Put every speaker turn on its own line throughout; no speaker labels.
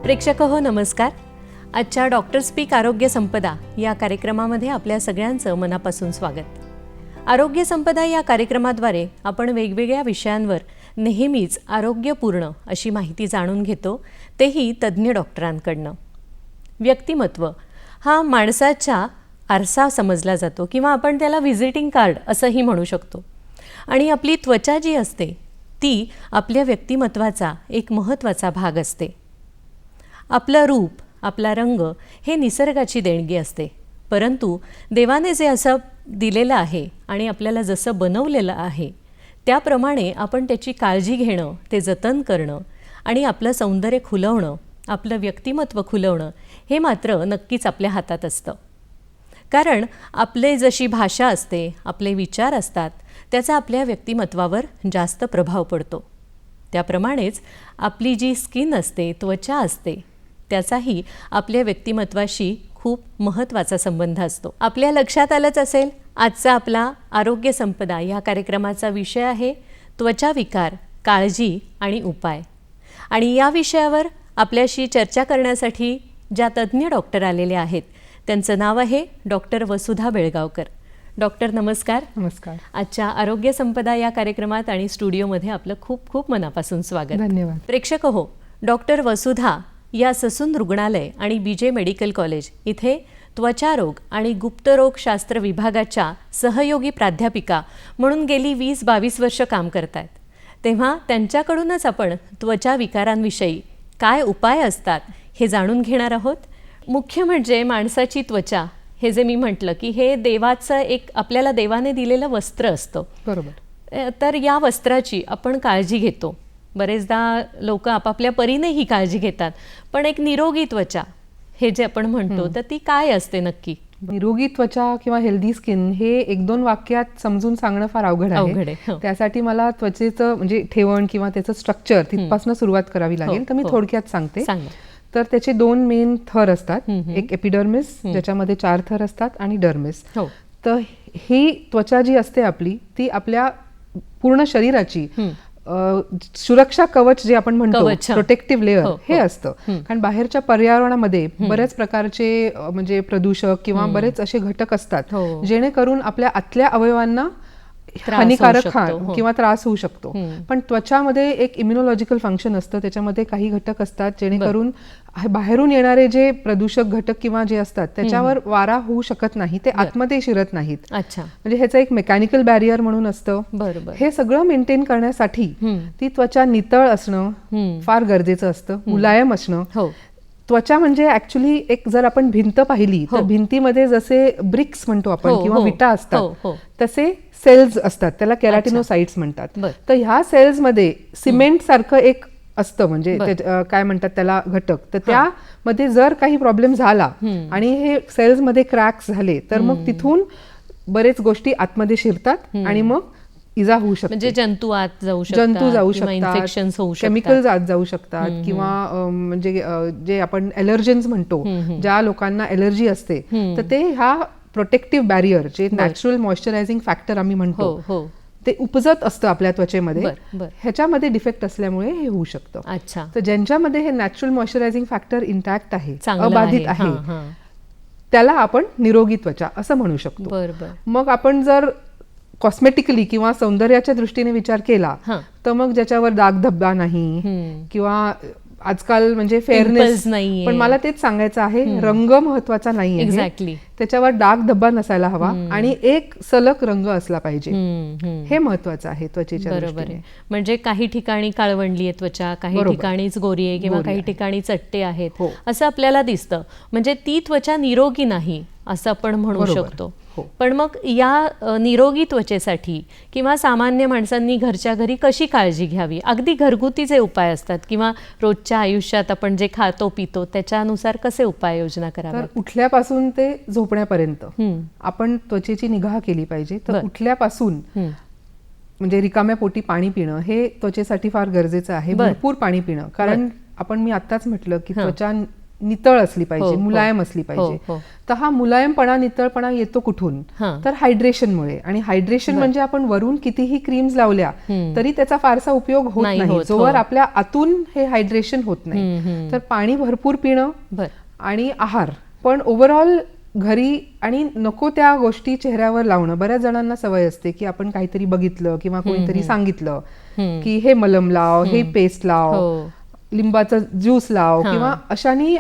प्रेक्षक हो नमस्कार. आजच्या डॉक्टर स्पीक आरोग्य संपदा या कार्यक्रमामध्ये आपल्या सगळ्यांचं मनापासून स्वागत. आरोग्य संपदा या कार्यक्रमाद्वारे आपण वेगवेगळ्या विषयांवर नेहमीच आरोग्यपूर्ण अशी माहिती जाणून घेतो, तेही तज्ज्ञ डॉक्टरांकडनं. व्यक्तिमत्व हा माणसाचा आरसा समजला जातो किंवा आपण त्याला व्हिजिटिंग कार्ड असंही म्हणू शकतो. आणि आपली त्वचा जी असते ती आपल्या व्यक्तिमत्वाचा एक महत्त्वाचा भाग असते. आपलं रूप, आपला रंग हे निसर्गाची देणगी असते, परंतु देवाने जे असं दिलेलं आहे आणि आपल्याला जसं बनवलेलं आहे त्याप्रमाणे आपण त्याची काळजी घेणं, ते जतन करणं आणि आपलं सौंदर्य खुलवणं, आपलं व्यक्तिमत्व खुलवणं हे मात्र नक्कीच आपल्या हातात असतं. कारण आपले जशी भाषा असते, आपले विचार असतात, त्याचा आपल्या व्यक्तिमत्वावर जास्त प्रभाव पडतो. त्याप्रमाणेच आपली जी स्किन असते, त्वचा असते, त्याचाही आपल्या व्यक्तिमत्वाशी खूप महत्त्वाचा संबंध असतो. आपल्या लक्षात आलंच असेल, आजचा आपला आरोग्य संपदा या कार्यक्रमाचा विषय आहे त्वचा विकार, काळजी आणि उपाय. आणि या विषयावर आपल्याशी चर्चा करण्यासाठी ज्या तज्ज्ञ डॉक्टर आलेले आहेत त्यांचं नाव आहे डॉक्टर वसुधा बेळगावकर. डॉक्टर नमस्कार.
नमस्कार.
आजच्या आरोग्य संपदा या कार्यक्रमात आणि स्टुडिओमध्ये आपलं खूप खूप मनापासून स्वागत.
धन्यवाद.
प्रेक्षक हो, डॉक्टर वसुधा या ससून रुग्णालय आणि BJ मेडिकल कॉलेज इथे त्वचारोग आणि गुप्तरोगशास्त्र विभागाच्या सहयोगी प्राध्यापिका म्हणून गेली 20-22 वर्ष काम करत आहेत. तेव्हा त्यांच्याकडूनच आपण त्वचा विकारांविषयी काय उपाय असतात हे जाणून घेणार आहोत. मुख्य म्हणजे माणसाची त्वचा हे जे मी म्हटलं की हे देवाचं एक आपल्याला देवाने दिलेलं वस्त्र असतं.
बरोबर.
तर या वस्त्राची आपण काळजी घेतो. बरेचदा लोक आपापल्या परीने ही काळजी घेतात, पण एक निरोगी त्वचा हे जे आपण म्हणतो तर ती काय असते नक्की?
निरोगी त्वचा किंवा हेल्दी स्किन हे 1-2 वाक्यात समजून सांगणं फार अवघड आहे. त्यासाठी मला त्वचेचं म्हणजे ठेवण किंवा त्याचं स्ट्रक्चर तिथपासून सुरुवात करावी लागेल. तर मी थोडक्यात सांगते. तर त्याचे 2 मेन थर असतात. एक एपिडर्मिस ज्याच्यामध्ये 4 थर असतात आणि डर्मिस. तर ही त्वचा जी असते आपली ती आपल्या पूर्ण शरीराची सुरक्षा कवच जे आपण म्हणतो, प्रोटेक्टिव्ह लेअर हे असतं. कारण बाहेरच्या पर्यावरणामध्ये बऱ्याच प्रकारचे म्हणजे प्रदूषक किंवा बरेच असे घटक असतात जेणेकरून आपल्या आतल्या अवयवांना हानिकारक किंवा त्रास होऊ शकतो. पण त्वचामध्ये एक इम्युनॉलॉजिकल फंक्शन असतं, त्याच्यामध्ये काही घटक असतात जेणेकरून बाहेरून येणारे जे प्रदूषक घटक किंवा जे असतात त्याच्यावर वारा होऊ शकत नाही, ते आतमध्ये शिरत नाहीत. म्हणजे ह्याचं एक मेकॅनिकल बॅरियर म्हणून असतं. हे सगळं मेंटेन करण्यासाठी ती त्वचा नितळ असणं फार गरजेचं असतं, मुलायम असणं. त्वचा म्हणजे ऍक्च्युली एक जर आपण भिंत पाहिली तर भिंतीमध्ये जसे ब्रिक्स म्हणतो आपण किंवा विटा असतात तसे सेल्स असतात, त्याला केराटिनोसाइट्स म्हणतात. तर ह्या सेल्समध्ये सिमेंट सारखं एक असतं, म्हणजे काय म्हणतात त्याला घटक. तर त्यामध्ये जर काही प्रॉब्लेम झाला आणि हे सेल्समध्ये क्रॅक्स झाले तर मग तिथून बरेच गोष्टी आतमध्ये शिरतात आणि मग इजा होऊ शकते.
म्हणजे जंतू आत जाऊ शकतात,
केमिकल्स आत जाऊ शकतात किंवा म्हणजे जे आपण एलर्जन्स म्हणतो, ज्या लोकांना एलर्जी असते तर ते ह्या प्रोटेक्टिव्ह बॅरियर जे नॅचरल मॉइश्चरायझिंग फॅक्टर आम्ही म्हणतो ते उपजत असतं आपल्या त्वचेमध्ये. ह्याच्यामध्ये डिफेक्ट असल्यामुळे हे होऊ शकतं. तर ज्यांच्यामध्ये हे नॅचरल मॉइश्चरायझिंग फॅक्टर इंटॅक्ट आहे, अबाधित आहे, त्याला आपण निरोगी त्वचा असं म्हणू शकतो. मग आपण जर कॉस्मेटिकली किंवा सौंदर्याच्या दृष्टीने विचार केला तर मग ज्याच्यावर दाग धब्बा नाही किंवा आजकाल म्हणजे फेअरनेस नाहीये, पण मला तेच सांगायचं आहे, रंग महत्वाचा नाहीये.
एक्झॅक्टली.
त्याच्यावर डाग धब्बा नसायला हवा आणि एक सलग रंग असला पाहिजे, हे महत्वाचं आहे त्वचेच्या दृष्टीने.
म्हणजे काही ठिकाणी काळवंडली आहे त्वचा, काही ठिकाणीच गोरी आहे किंवा काही ठिकाणी चट्टे आहेत असं आपल्याला दिसतं. म्हणजे ती त्वचा निरोगी नाही असं आपण म्हणू शकतो. पण मग या निरोगी त्वचेसाठी किंवा सामान्य माणसांनी घरच्या घरी कशी काळजी घ्यावी? अगदी घरगुती जे उपाय असतात किंवा रोजच्या आयुष्यात आपण जे खातो पितो त्याच्यानुसार कसे उपाययोजना कराव्यात?
तर उठल्यापासून ते झोपण्यापर्यंत आपण त्वचेची निगा केली पाहिजे. तर उठल्यापासून म्हणजे रिकाम्या पोटी पाणी पिणं हे त्वचेसाठी फार गरजेचं आहे. भरपूर पाणी पिणं, कारण मी आत्ताच म्हटलं की त्वचा नितळ असली पाहिजे, मुलायम असली पाहिजे. तर हा मुलायमपणा, नितळपणा येतो कुठून? तर हायड्रेशनमुळे. आणि हायड्रेशन म्हणजे आपण वरून कितीही क्रीम्स लावल्या तरी त्याचा फारसा उपयोग होत नाही जोवर आपल्या आतून हे हायड्रेशन होत नाही. तर पाणी भरपूर पिणं आणि आहार, पण ओव्हरऑल घरी आणि नको त्या गोष्टी चेहऱ्यावर लावणं. बऱ्याच जणांना सवय असते की आपण काहीतरी बघितलं किंवा कोणीतरी सांगितलं की हे मलम लाव, हे पेस्ट लाव, लिंबाचा ज्यूस लाव, किंवा अशानी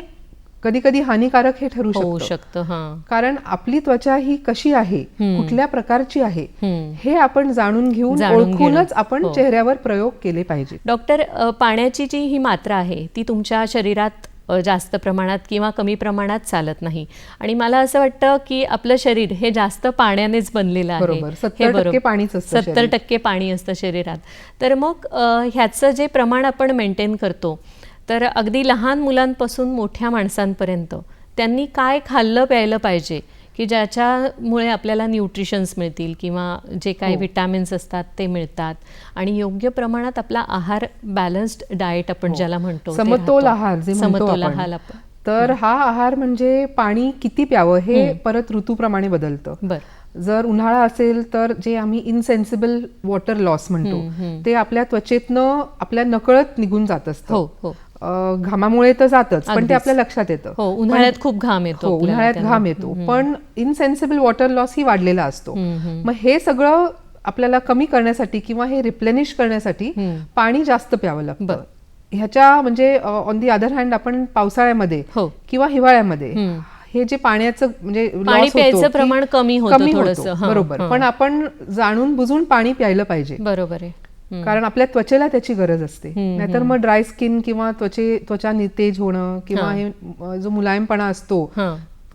कधी कधी हानिकारक हे ठरू शकतं. कारण आपली त्वचा ही कशी आहे, कुठल्या प्रकारची आहे, हे आपण जाणून घेऊन ओळखूनच आपण चेहऱ्यावर प्रयोग केले पाहिजे.
डॉक्टर, पाण्याची जी ही मात्रा आहे ती तुमच्या शरीरात जास्त प्रमाणात किंवा कमी प्रमाणात चालत नाही. आणि मला असं वाटतं की आपलं शरीर हे जास्त पाण्यानेच बनलेलं आहे.
70%
पाणी असतं शरीरात. तर मग ह्याचं जे प्रमाण आपण मेंटेन करतो, तर अगदी लहान मुलांपासून मोठ्या माणसांपर्यंत त्यांनी काय खाल्लं प्यायलं पाहिजे की ज्याच्यामुळे आपल्याला न्यूट्रिशन्स मिळतील किंवा जे काही विटॅमिन्स असतात ते मिळतात आणि योग्य प्रमाणात आपला आहार, बॅलन्स्ड डाएट आपण ज्याला म्हणतो,
समतोल आहार जे म्हणतो आपण. तर हा आहार म्हणजे पाणी किती प्यावं हे परत ऋतूप्रमाणे बदलतं. जर उन्हाळा असेल तर जे आम्ही इनसेन्सिबल वॉटर लॉस म्हणतो ते आपल्या त्वचेतनं आपल्या नकळत निघून जात असतं. घामामुळे तर जातच, पण ते आपल्या लक्षात येतं.
उन्हाळ्यात खूप घाम येतो,
उन्हाळ्यात घाम येतो, पण इनसेन्सिबल वॉटर लॉस ही वाढलेला असतो. मग हे सगळं आपल्याला कमी करण्यासाठी किंवा हे रिप्लेनिश करण्यासाठी पाणी जास्त प्यावं लागतं. ह्याच्या म्हणजे ऑन दी अदर हँड आपण पावसाळ्यामध्ये किंवा हिवाळ्यामध्ये हे जे पाण्याचं म्हणजे
पाणी प्यायचं प्रमाण कमी होतं,
बरोबर, पण आपण जाणून बुजून पाणी प्यायलं पाहिजे.
बरोबर आहे.
कारण आपल्या त्वचेला त्याची गरज असते. नाहीतर मग ड्राय स्किन किंवा त्वचा नितेज होणं किंवा हे जो मुलायमपणा असतो,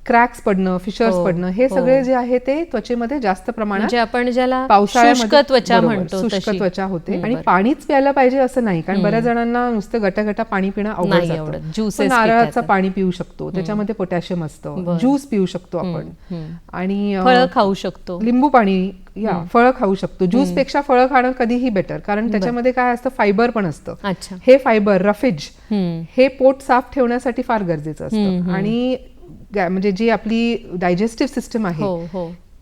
क्रॅक्स पडणं, फिशर्स पडणं, हे सगळे जे आहे ते त्वचेमध्ये जास्त प्रमाणात
आपण ज्याला
पावसाळ्यामध्ये
शुष्क
त्वचा होते. आणि पाणीच प्यायला पाहिजे असं नाही, कारण बऱ्याच जणांना नुसतं गटागटा पाणी पिणं अवघड जातं. नारळाचं पाणी पिऊ शकतो, त्याच्यामध्ये पोटॅशियम असतं. ज्यूस पिऊ शकतो आपण आणि
फळं खाऊ शकतो,
लिंबू पाणी, फळं खाऊ शकतो. ज्यूस पेक्षा फळं खाणं कधीही बेटर, कारण त्याच्यामध्ये काय असतं, फायबर पण असतं. हे फायबर, रफेज, हे पोट साफ ठेवण्यासाठी फार गरजेचं असतं. आणि म्हणजे जी आपली डायजेस्टिव्ह सिस्टम आहे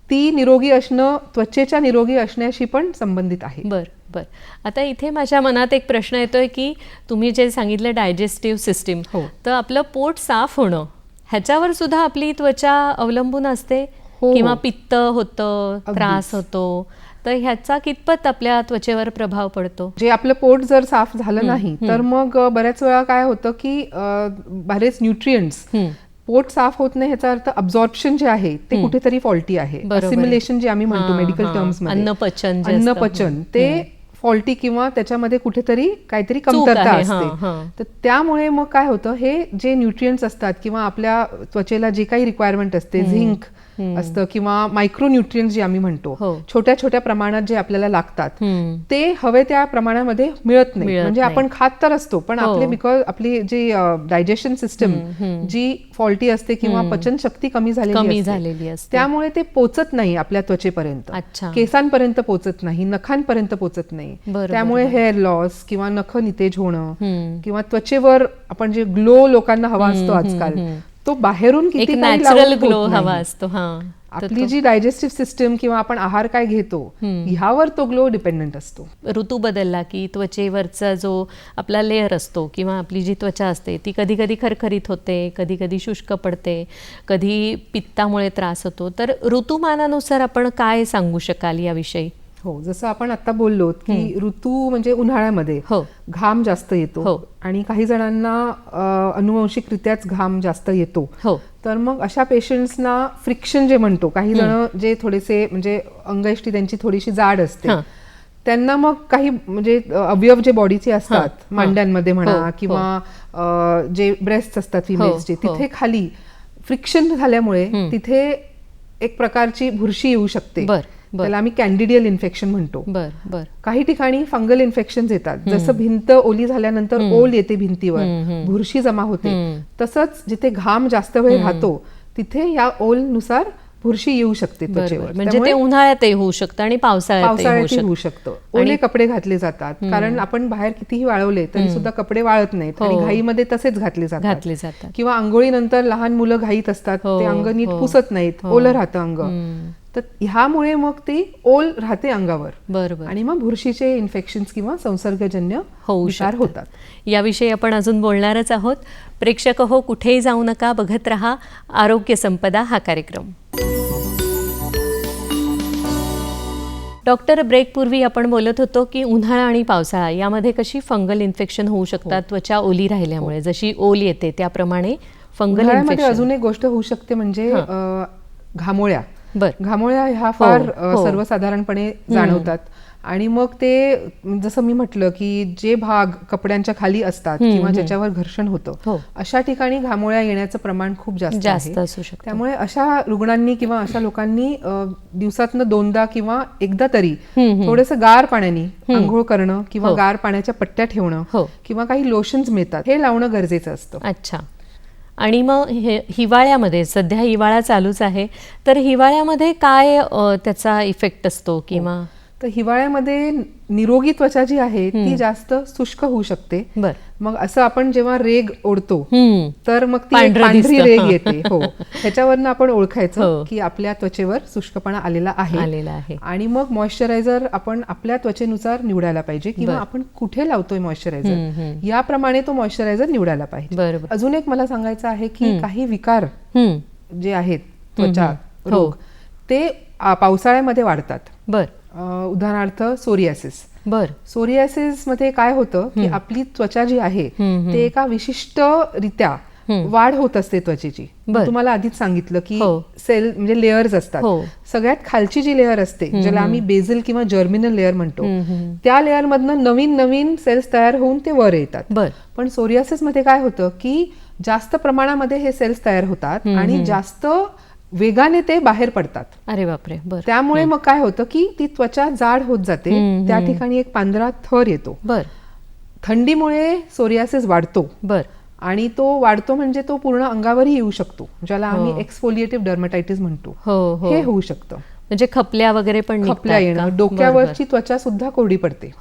ती निरोगी असणं त्वचेच्या निरोगी असण्याशी पण संबंधित आहे.
बर. आता इथे माझ्या मनात एक प्रश्न येतोय की तुम्ही जे सांगितलं डायजेस्टिव्ह सिस्टीम, तर आपलं पोट साफ होणं ह्याच्यावर सुद्धा आपली त्वचा अवलंबून असते किंवा पित्त होतं, त्रास होतो, तर ह्याचा कितपत आपल्या त्वचेवर प्रभाव पडतो?
जे आपलं पोट जर साफ झालं नाही तर मग बऱ्याच वेळा काय होतं की बरेच न्यूट्रिएंट्स, पोट साफ होत नाही ह्याचा अर्थ अब्झॉर्प्शन जे आहे ते कुठेतरी फॉल्टी आहे. असिमिलेशन जे आम्ही म्हणतो मेडिकल टर्म्स मध्ये, अन्नपचन ते फॉल्टी किंवा त्याच्यामध्ये कुठेतरी काहीतरी कमतरता असते. तर त्यामुळे मग काय होतं, हे जे न्यूट्रिएंट्स असतात किंवा आपल्या त्वचेला जे काही रिक्वायरमेंट असते, झिंक असतं किंवा मायक्रोन्यूट्रिएंट्स जे आम्ही म्हणतो, छोट्या छोट्या प्रमाणात जे आपल्याला लागतात, ते हवे त्या प्रमाणामध्ये मिळत नाही. म्हणजे आपण खात तर असतो, पण आपली जी डायजेशन सिस्टम जी फॉल्टी असते किंवा पचन शक्ती कमी झालेली असते, त्यामुळे ते पोचत नाही आपल्या त्वचेपर्यंत, केसांपर्यंत पोचत नाही, नखांपर्यंत पोचत नाही. त्यामुळे हेअर लॉस किंवा नख नितेज होणं किंवा त्वचेवर आपण जे ग्लो लोकांना हवा असतो आजकाल, तो बाहेरून किती
नॅचरल ग्लो हवा असतो.
आपली जी डायजेस्टिव्ह सिस्टम किंवा आपण आहार काय घेतो ह्यावर तो ग्लो डिपेंडंट असतो.
ऋतू बदलला की त्वचेवरचा जो आपला लेअर असतो किंवा आपली जी त्वचा असते ती कधी कधी खरखरीत होते, कधी कधी शुष्क पडते, कधी पित्तामुळे त्रास होतो. तर ऋतुमानानुसार आपण काय सांगू शकाल याविषयी?
हो, जसं आपण आता बोललो की ऋतू म्हणजे उन्हाळ्यामध्ये घाम जास्त येतो आणि काही जणांना अनुवंशिकरित्याच घाम जास्त येतो, तर मग अशा पेशंट्सना फ्रिक्शन जे म्हणतो, काही जण जे थोडेसे म्हणजे अंगयष्टी त्यांची थोडीशी जाड असते, त्यांना मग काही म्हणजे अवयव जे बॉडीचे असतात मांड्यांमध्ये म्हणा किंवा जे ब्रेस्ट असतात फिमेल्सचे, तिथे खाली फ्रिक्शन झाल्यामुळे तिथे एक प्रकारची बुरशी येऊ शकते, त्याला आम्ही कॅन्डिडियल इन्फेक्शन म्हणतो. काही ठिकाणी फंगल इन्फेक्शन येतात, जसं भिंत ओली झाल्यानंतर ओल येते भिंतीवर, बुरशी जमा होते, तसंच जिथे घाम जास्त वेळ राहतो तिथे या ओल नुसार बुरशी येऊ शकते त्वचेवर.
म्हणजे ते उन्हाळ्यातही होऊ शकतं आणि पावसाळ्यातही
होऊ शकतं. ओले कपडे घातले जातात, कारण आपण बाहेर कितीही वाळवले तरी सुद्धा कपडे वाळत नाहीत आणि घाईमध्ये तसेच घातले जातात. किंवा आंघोळीनंतर लहान मुलं घाईत असतात, ते अंग नीट पुसत नाहीत, ओलं राहतं अंग, तर ह्यामुळे मग ती ओल राहते अंगावर. बरोबर. आणि मग बुरशीचे इन्फेक्शन्स किंवा संसर्गजन्य विकार होतात.
याविषयी आपण अजून बोलणारच आहोत. प्रेक्षक हो, कुठेही जाऊ नका, बघत रहा आरोग्य संपदा हा कार्यक्रम. डॉक्टर, ब्रेकपूर्वी आपण बोलत होतो की उन्हाळा आणि पावसाळा यामध्ये कशी फंगल इन्फेक्शन होऊ शकतात त्वचा ओली राहिल्यामुळे. जशी ओल येते त्याप्रमाणे फंगल इन्फेक्शन.
अजून एक गोष्ट होऊ शकते म्हणजे घामोळ्या. घामोळ्या ह्या फार सर्वसाधारणपणे जाणवतात आणि मग ते जसं मी म्हटलं की जे भाग कपड्यांच्या खाली असतात किंवा ज्याच्यावर घर्षण होतं, अशा ठिकाणी घामोळ्या येण्याचं प्रमाण खूप जास्त
असू शकतं.
त्यामुळे अशा रुग्णांनी किंवा अशा लोकांनी दिवसातनं 2दा किंवा एकदा तरी थोडंसं गार पाण्याने आंघोळ करणं किंवा गार पाण्याच्या पट्ट्या ठेवणं किंवा काही लोशन्स मिळतात हे लावणं गरजेचं असतं.
अच्छा. आणि मग हिवाळ्यामध्ये, सध्या हिवाळा चालूच आहे, तर हिवाळ्यामध्ये काय त्याचा इफेक्ट असतो किंवा?
तर हिवाळ्यामध्ये निरोगी त्वचा जी आहे ती जास्त शुष्क होऊ शकते. मग असं आपण जेव्हा रेग ओढतो तर मग ती पांढरी रेग येते. हो, ह्याच्यावरनं आपण ओळखायचं की आपल्या त्वचेवर शुष्कपणा आलेला आहे. आणि मग मॉइश्चरायझर आपण आपल्या त्वचेनुसार निवडायला पाहिजे किंवा आपण कुठे लावतोय मॉइश्चरायझर याप्रमाणे तो मॉइश्चरायझर निवडायला पाहिजे. अजून एक मला सांगायचं आहे की काही विकार जे आहेत त्वचा रोग ते पावसाळ्यामध्ये वाढतात. उदाहरणार्थ सोरियासिस. सोरियासिस मध्ये काय होतं की आपली त्वचा जी आहे ते एका विशिष्ट रित्या वाढ होत असते त्वचेची. तुम्हाला आधीच सांगितलं की सेल म्हणजे लेयर्स असतात. सगळ्यात खालची जी लेअर असते ज्याला आम्ही बेझल किंवा जर्मिनल लेअर म्हणतो, त्या लेअर मधनं नवीन नवीन सेल्स तयार होऊन ते वर येतात. पण सोरियासिस मध्ये काय होतं की जास्त प्रमाणामध्ये हे सेल्स तयार होतात आणि जास्त वेगाने ते बाहेर पडतात.
अरे बापरे.
त्यामुळे मग काय होतं की ती त्वचा जाड होत जाते, त्या ठिकाणी एक पांढरा थर येतो. थंडीमुळे सोरियासिस वाढतो आणि तो वाढतो म्हणजे तो पूर्ण अंगावरही येऊ शकतो, ज्याला आम्ही एक्सफोलिएटिव्ह डर्मेटायटिस म्हणतो. हे होऊ शकतं.
म्हणजे खपल्या वगैरे पण
खपल्या येणं, डोक्यावरची त्वचा सुद्धा कोरडी पडते.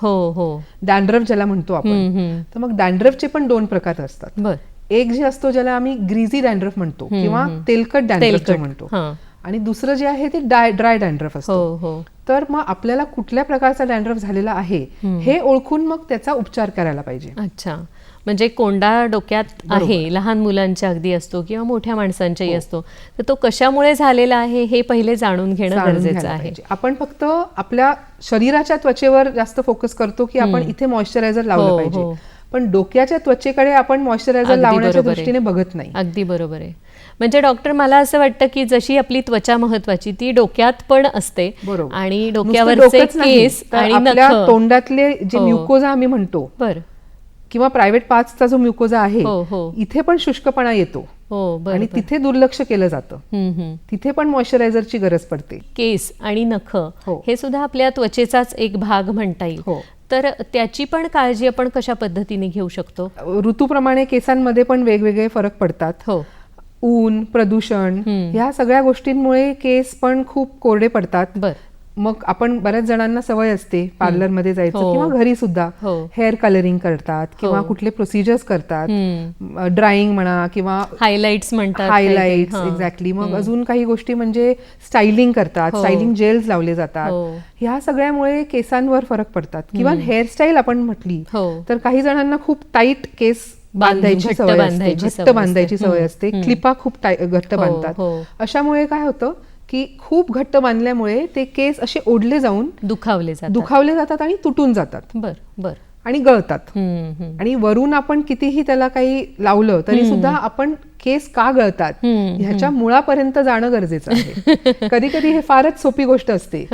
डॅन्ड्रफ ज्याला म्हणतो आपण. तर मग डॅन्ड्रफचे पण 2 प्रकार असतात. एक जे असतो ज्याला आम्ही ग्रीझी डॅन्ड्रफ म्हणतो किंवा तेलकट डॅन्ड्रफ म्हणतो, आणि दुसरं जे आहे ते ड्राय डॅन्ड्रफ असतो. तर मग आपल्याला कुठल्या प्रकारचा डॅन्ड्रफ झालेला आहे हे ओळखून मग त्याचा उपचार करायला पाहिजे.
अच्छा. म्हणजे कोंडा डोक्यात आहे, लहान मुलांच्या अगदी असतो किंवा मोठ्या माणसांच्याही असतो, तर तो कशामुळे झालेला आहे हे पहिले जाणून घेणं गरजेचं आहे.
आपण फक्त आपल्या शरीराच्या त्वचेवर जास्त फोकस करतो की आपण इथे मॉइश्चरायझर लावलं पाहिजे, पण डोक्याच्या त्वचेकडे आपण मॉइश्चरायझर लावण्याच्या दृष्टीने बघत नाही.
अगदी बरोबर आहे. म्हणजे डॉक्टर, मला असं वाटतं की जशी आपली त्वचा महत्वाची ती डोक्यात पण असते, आणि डोक्यावरचे केस आणि
आपल्या तोंडातले जे म्युकोजा आम्ही म्हणतो किंवा प्रायव्हेट पार्ट्सचा जो म्युकोजा आहे इथे पण शुष्कपणा येतो आणि तिथे दुर्लक्ष केलं जातं. तिथे पण मॉइश्चरायझरची गरज पडते.
केस आणि नख हे सुद्धा आपल्या त्वचेचाच एक भाग म्हणता येईल. तर त्याची पण काळजी आपण कशा पद्धतीने घेऊ शकतो?
ऋतूप्रमाणे केसांमध्ये पण वेगवेगळे फरक पडतात. ऊन, प्रदूषण ह्या सगळ्या गोष्टींमुळे केस पण खूप कोरडे पडतात. मग आपण बऱ्याच जणांना सवय असते पार्लरमध्ये जायचं किंवा घरी सुद्धा हेअर कलरिंग करतात किंवा कुठले प्रोसिजर्स करतात, ड्राइंग म्हणा किंवा
हायलाइट्स म्हणतात.
Highlights, exactly. मग अजून काही गोष्टी म्हणजे स्टायलिंग करतात, स्टायलिंग जेल्स लावले जातात. ह्या सगळ्यामुळे केसांवर फरक पडतात. किंवा हेअरस्टाईल आपण म्हटली तर काही जणांना खूप टाईट केस बांधायची सवय असते, घट्ट बांधायची सवय असते, क्लिपा खूप घट्ट बांधतात. अशामुळे काय होतं की खूप घट्ट बांधल्यामुळे ते केस असे ओढले जाऊन
दुखावले
जातात आणि तुटून जातात.
बर बर.
आणि गळतात. आणि वरून आपण कितीही त्याला काही लावलं तरी सुद्धा आपण केस का गळतात ह्याच्या मुळापर्यंत जाणं गरजेचं आहे. कधी कधी हे फारच सोपी गोष्ट असते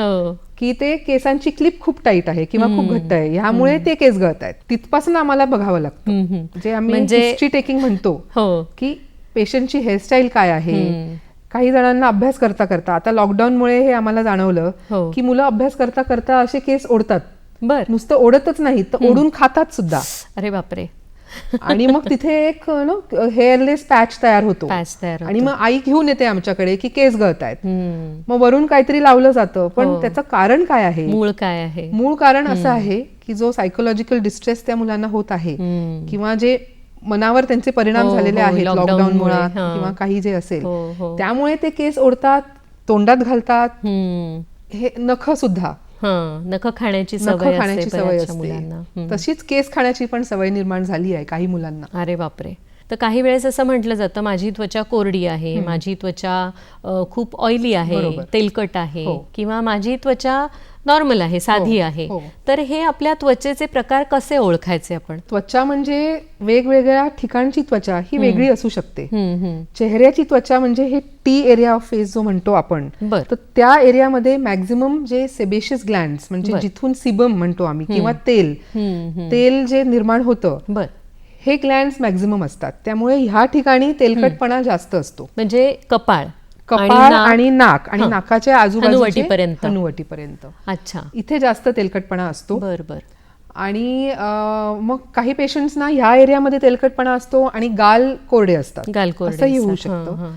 की ते केसांची क्लिप खूप टाईट आहे किंवा खूप घट्ट आहे, ह्यामुळे ते केस गळतायत. तिथपासून आम्हाला बघावं लागतं, जे आम्ही हिस्ट्री टेकिंग म्हणतो, की पेशंटची हेअरस्टाईल काय आहे. काही जणांना अभ्यास करता करता, आता लॉकडाऊनमुळे हे आम्हाला जाणवलं की मुलं अभ्यास करता करता असे केस ओढतात.
बर.
नुसतं ओढतच नाही तर ओढून खातात सुद्धा.
अरे बापरे.
आणि मग तिथे एक हेअरलेस पॅच तयार होतो आणि मग आई घेऊन येते आमच्याकडे की केस गळतायत. मग वरून काहीतरी लावलं जातं, पण त्याचं कारण काय आहे,
मूळ काय आहे?
मूळ कारण असं आहे की जो सायकोलॉजिकल डिस्ट्रेस त्या मुलांना होत आहे किंवा जे मनावर त्यांचे परिणाम झालेले आहेत लॉकडाऊनमुळे किंवा काही जे असेल, त्यामुळे ते केस ओढतात, तोंडात घालतात. हे नख सुद्धा,
नख खाण्याची सवय असते,
तशीच केस खाण्याची पण सवय निर्माण झाली आहे काही मुलांना.
अरे बापरे. तर काही वेळेस असं म्हटलं जातं माझी त्वचा कोरडी आहे, माझी त्वचा खूप ऑइली आहे, तेलकट आहे, किंवा माझी त्वचा नॉर्मल आहे, साधी आहे. तर हे आपल्या त्वचेचे प्रकार कसे ओळखायचे आपण?
त्वचा म्हणजे वेगवेगळ्या ठिकाणची त्वचा ही वेगळी असू शकते. चेहऱ्याची त्वचा म्हणजे हे टी एरिया ऑफ फेस जो म्हणतो आपण, तर त्या एरियामध्ये मॅक्झिमम जे सेबेशियस ग्लँड्स म्हणजे जिथून सिबम म्हणतो आम्ही किंवा तेल जे निर्माण होतं, हे ग्लँड्स मॅक्झिमम असतात. त्यामुळे ह्या ठिकाणी तेलकटपणा जास्त असतो.
म्हणजे कपाळ
आणि नाक आणि नाकाच्या आजूबाजूपर्यंत, हनुवटीपर्यंत.
अच्छा,
इथे जास्त तेलकटपणा असतो.
बरोबर.
आणि मग काही पेशंट्सना ह्या एरियामध्ये तेलकटपणा असतो आणि गाल कोरडे असतात, असंही होऊ शकतं.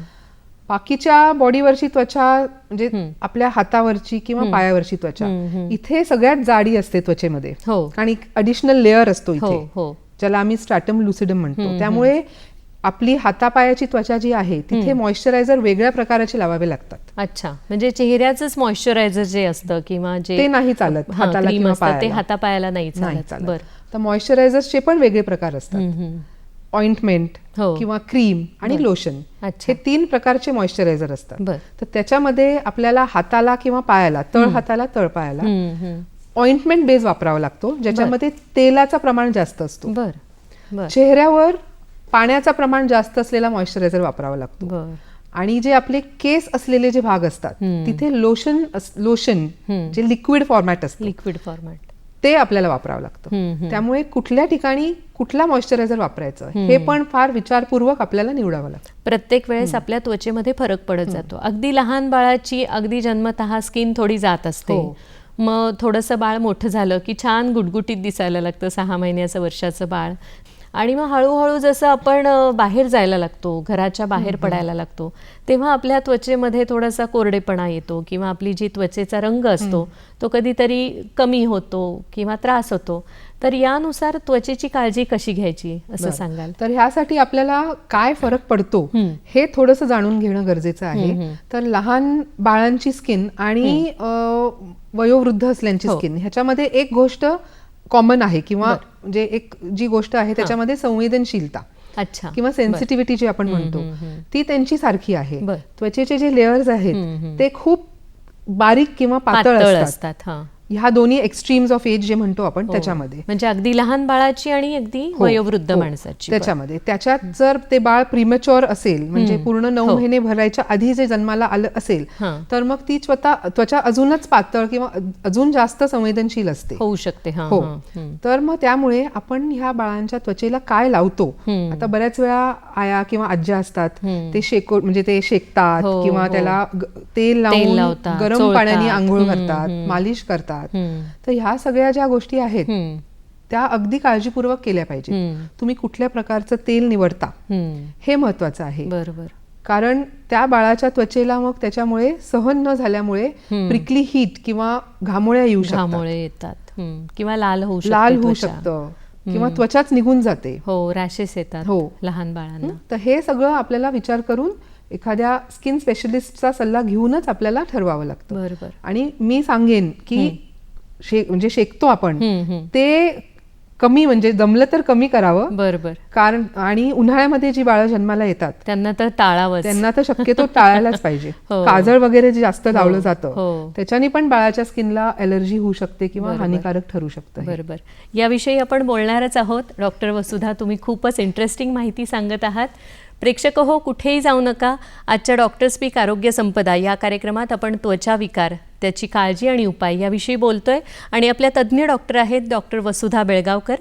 बाकीच्या बॉडीवरची त्वचा म्हणजे आपल्या हातावरची किंवा पायावरची त्वचा, इथे सगळ्यात जाडी असते त्वचेमध्ये आणि अडिशनल लेअर असतो इथे, ज्याला आम्ही स्ट्रॅटम लुसिडम म्हणतो. त्यामुळे आपली हातापायाची त्वचा जी आहे तिथे मॉइश्चरायझर वेगळ्या प्रकाराचे लावावे लागतात.
अच्छा, म्हणजे चेहऱ्याचंच मॉइश्चरायझर जे असतं किंवा जे
ते नाही चालत हाताला किंवा पायाला,
ते हातापायाला नाही चालत.
तर मॉइश्चरायझर्सचे पण वेगळे प्रकार असतात. ऑइंटमेंट किंवा क्रीम आणि लोशन, हे 3 प्रकारचे मॉइश्चरायझर असतात. तर त्याच्यामध्ये आपल्याला हाताला किंवा पायाला, तळ हाताला तळ पायाला ऑइंटमेंट बेस वापरावा लागतो, ज्याच्यामध्ये तेलाचं प्रमाण जास्त असतो. चेहऱ्यावर पाण्याचं प्रमाण जास्त असलेला मॉइश्चरायझर वापरावा लागतो. आणि जे आपले केस असलेले जे भाग असतात तिथे लोशन जे लिक्विड फॉर्मॅट असतं, ते आपल्याला वापरावं लागतं. त्यामुळे कुठल्या ठिकाणी कुठला मॉइश्चरायझर वापरायचं हे पण फार विचारपूर्वक आपल्याला निवडावं लागतं.
प्रत्येक वेळेस आपल्या त्वचेमध्ये फरक पडत जातो. अगदी लहान बाळाची अगदी जन्मतः स्किन थोडी जात असते, मग थोडंसं बाळ मोठं झालं की छान गुटगुटीत दिसायला लागतं, 6 महिन्याचं वर्षाचं बाळ. आणि मग हळूहळू जसं आपण बाहेर जायला लागतो, घराच्या बाहेर पडायला लागतो, तेव्हा आपल्या त्वचेमध्ये थोडासा कोरडेपणा येतो किंवा आपली जी त्वचेचा रंग असतो तो कधीतरी कमी होतो किंवा त्रास होतो. तर यानुसार त्वचेची काळजी कशी घ्यायची असं सांगाल?
तर ह्यासाठी आपल्याला काय फरक पडतो हे थोडंसं जाणून घेणं गरजेचं आहे. तर लहान बाळांची स्किन आणि वयोवृद्ध असल्यांची स्किन ह्याच्यामध्ये एक गोष्ट कॉमन आहे किंवा म्हणजे एक जी गोष्ट आहे त्याच्यामध्ये संवेदनशीलता किंवा सेन्सिटिव्हिटी जी आपण म्हणतो ती त्यांची सारखी आहे. त्वचेचे जे लेयर्स आहेत ते खूप बारीक किंवा पातळ असतात. ह्या दोन्ही एक्स्ट्रीम्स ऑफ एज जे म्हणतो आपण त्याच्यामध्ये,
म्हणजे अगदी लहान बाळाची आणि अगदी वयोवृद्ध माणसाची.
त्याच्यामध्ये त्याच्यात जर ते बाळ प्रीमॅच्युअर असेल म्हणजे पूर्ण 9 महिने भरायच्या आधी जे जन्माला आलं असेल तर मग ती त्वचा अजूनच पातळ किंवा अजून जास्त संवेदनशील असते,
होऊ शकते.
तर मग त्यामुळे आपण ह्या बाळांच्या त्वचेला काय लावतो, आता बऱ्याच वेळा आया किंवा आज्या असतात ते म्हणजे ते शेकतात किंवा त्याला तेल लावून गरम पाण्याने आंघोळ करतात, मालिश करतात. तर ह्या सगळ्या ज्या गोष्टी आहेत त्या अगदी काळजीपूर्वक केल्या पाहिजेत. तुम्ही कुठल्या प्रकारचं तेल निवडता हे महत्वाचं आहे.
बरोबर.
कारण त्या बाळाच्या त्वचेला मग त्याच्यामुळे सहन न झाल्यामुळे प्रिकली हीट किंवा घामोळ्या
येतात किंवा लाल होऊ
शकतं किंवा त्वचाच निघून जाते,
रॅशेस येतात लहान बाळांना.
तर हे सगळं आपल्याला विचार करून एखाद्या स्किन स्पेशलिस्टचा सल्ला घेऊनच आपल्याला ठरवावं लागतं.
बरोबर.
आणि मी सांगेन की म्हणजे शेकतो आपण ते कमी, म्हणजे जमलं तर कमी करावं.
बरोबर.
कारण आणि उन्हाळ्यामध्ये जी बाळं जन्माला येतात
त्यांना तर टाळावंच,
त्यांना तर शक्यतो टाळायलाच पाहिजे. काजळ वगैरे जे जास्त लावलं जातं त्याच्याने पण बाळाच्या स्किनला एलर्जी होऊ शकते किंवा हानिकारक ठरू शकतं.
बरोबर. याविषयी आपण बोलणारच आहोत. डॉक्टर वसुधा, तुम्ही खूपच इंटरेस्टिंग माहिती सांगत आहात. प्रेक्षक हो, कुठेही जाऊ नका. आजच्या डॉक्टर स्पीक आरोग्य संपदा या कार्यक्रमात आपण त्वचा विकार, त्याची काळजी आणि उपाय याविषयी बोलतोय आणि आपल्या तज्ज्ञ डॉक्टर आहेत डॉक्टर वसुधा बेळगावकर.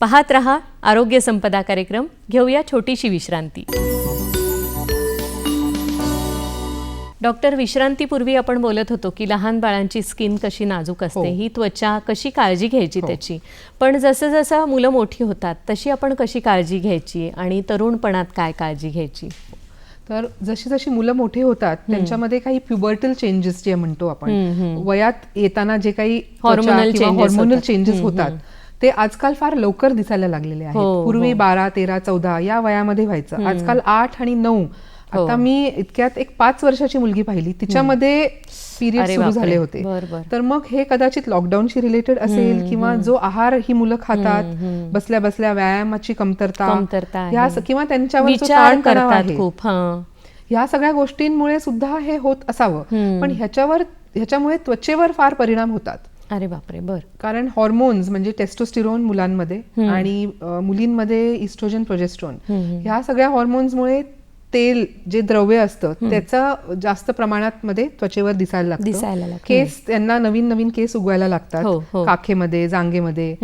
पाहत रहा आरोग्य संपदा कार्यक्रम. घेऊया छोटीशी विश्रांती. डॉक्टर, विश्रांतीपूर्वी आपण बोलत होतो की लहान बाळांची स्किन कशी नाजूक असते, ही त्वचा कशी काळजी घ्यायची त्याची. पण जसं जसं मुलं मोठी होतात तशी आपण कशी काळजी घ्यायची आणि तरुणपणात काय काळजी घ्यायची?
तर जशी जशी मुलं मोठी होतात त्यांच्यामध्ये काही प्युबर्टल चेंजेस जे म्हणतो आपण, वयात येताना जे काही हॉर्मोनल चेंजेस होतात ते आजकाल फार लवकर दिसायला लागलेले आहेत. पूर्वी 12, 13, 14 या वयामध्ये व्हायचं, आजकाल 8 आणि 9. आता मी इतक्यात एक 5 वर्षाची मुलगी पाहिली, तिच्यामध्ये पिरियड सुरू झाले होते. तर मग हे कदाचित लॉकडाऊनशी रिलेटेड असेल किंवा जो आहार ही मुलं खातात, बसल्या बसल्या व्यायामाची कमतरता किंवा त्यांच्यावर ताण तणाव आहे, ह्या सगळ्या गोष्टींमुळे सुद्धा हे होत असावं. पण ह्याच्यामुळे त्वचेवर फार परिणाम होतात.
अरे बापरे. बर.
कारण हॉर्मोन्स म्हणजे टेस्टोस्टेरोन मुलांमध्ये आणि मुलींमध्ये इस्ट्रोजन, प्रोजेस्ट्रॉन, ह्या सगळ्या हॉर्मोन्समुळे तेल जे द्रव्य असतं त्याचं जास्त प्रमाणात मध्ये त्वचेवर दिसायला लागतं. केस, त्यांना नवीन नवीन केस उगवायला लागतात काखेमध्ये, जांघेमध्ये.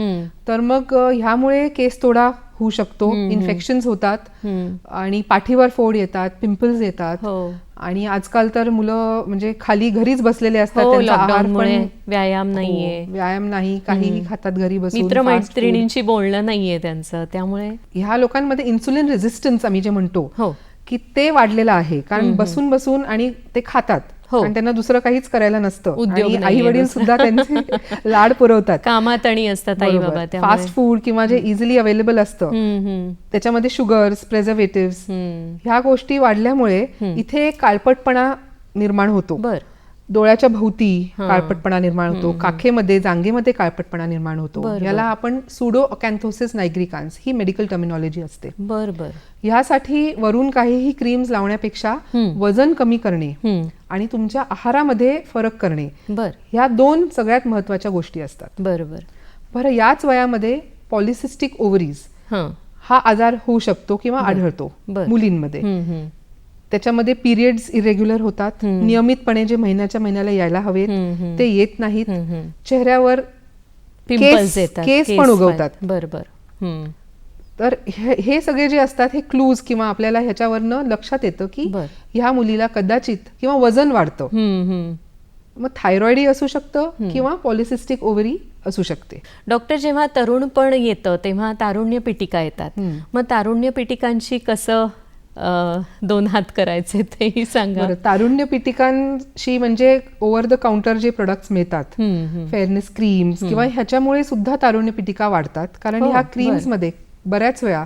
तर मग ह्यामुळे केस तोडा होऊ शकतो, इन्फेक्शन्स होतात आणि पाठीवर फोड येतात, पिंपल्स येतात. आणि आजकाल तर मुलं म्हणजे खाली घरीच बसलेले असतात, त्यांचा आहार पण व्यायाम नाही, काहीही खातात घरी बसून,
मित्रमैत्रिणींशी बोलणं नाहीये त्यांचं. त्यामुळे
ह्या लोकांमध्ये इन्सुलिन रेझिस्टन्स आम्ही जे म्हणतो की ते वाढलेलं आहे. कारण बसून बसून आणि ते खातात आणि त्यांना दुसरं काहीच करायला नसतं. आई वडील सुद्धा त्यांचे लाड पुरवतात,
कामात आणि असतात आई बाबा.
फास्ट फूड किंवा जे इझिली अवेलेबल असतं त्याच्यामध्ये शुगर्स, प्रेझर्वेटिव्स, ह्या गोष्टी वाढल्यामुळे इथे काळपटपणा निर्माण होतो. डोळ्याच्या भोवती काळपटपणा निर्माण होतो, काखेमध्ये, जांघेमध्ये काळपटपणा निर्माण होतो. याला आपण सुडो अकॅन्थोसिस नायग्रिकान्स ही मेडिकल टर्मिनॉलॉजी असते.
बरोबर.
यासाठी वरून काहीही क्रीम्स लावण्यापेक्षा वजन कमी करणे आणि तुमच्या आहारामध्ये फरक करणे, ह्या 2 सगळ्यात महत्वाच्या गोष्टी असतात. बरं, याच वयामध्ये पॉलिसिस्टिक ओव्हरीज हा आजार होऊ शकतो किंवा आढळतो मुलींमध्ये. त्याच्यामध्ये पिरियड्स इरेग्युलर होतात, नियमितपणे जे महिन्याच्या महिन्याला यायला हवेत ते येत नाहीत, चेहऱ्यावर केस पण उगवतात.
बरोबर.
तर हे सगळे जे असतात हे क्लूज किंवा आपल्याला ह्याच्यावरनं लक्षात येतं की ह्या मुलीला कदाचित किंवा वजन वाढतं. मग थायरॉइड असू शकतं किंवा पॉलिसिस्टिक ओव्हरी असू शकते.
डॉक्टर, जेव्हा तरुणपण येतं तेव्हा तारुण्य पिटिका येतात. मग तारुण्य पिटिकांशी कसं 2 हात करायचे तेही सांगा.
तारुण्य पिटिकांशी म्हणजे ओव्हर द काउंटर जे प्रोडक्ट्स मिळतात, फेअरनेस क्रीम्स किंवा ह्याच्यामुळे सुद्धा तारुण्य पिटिका वाढतात. कारण ह्या क्रीम्स मध्ये बऱ्याच वेळा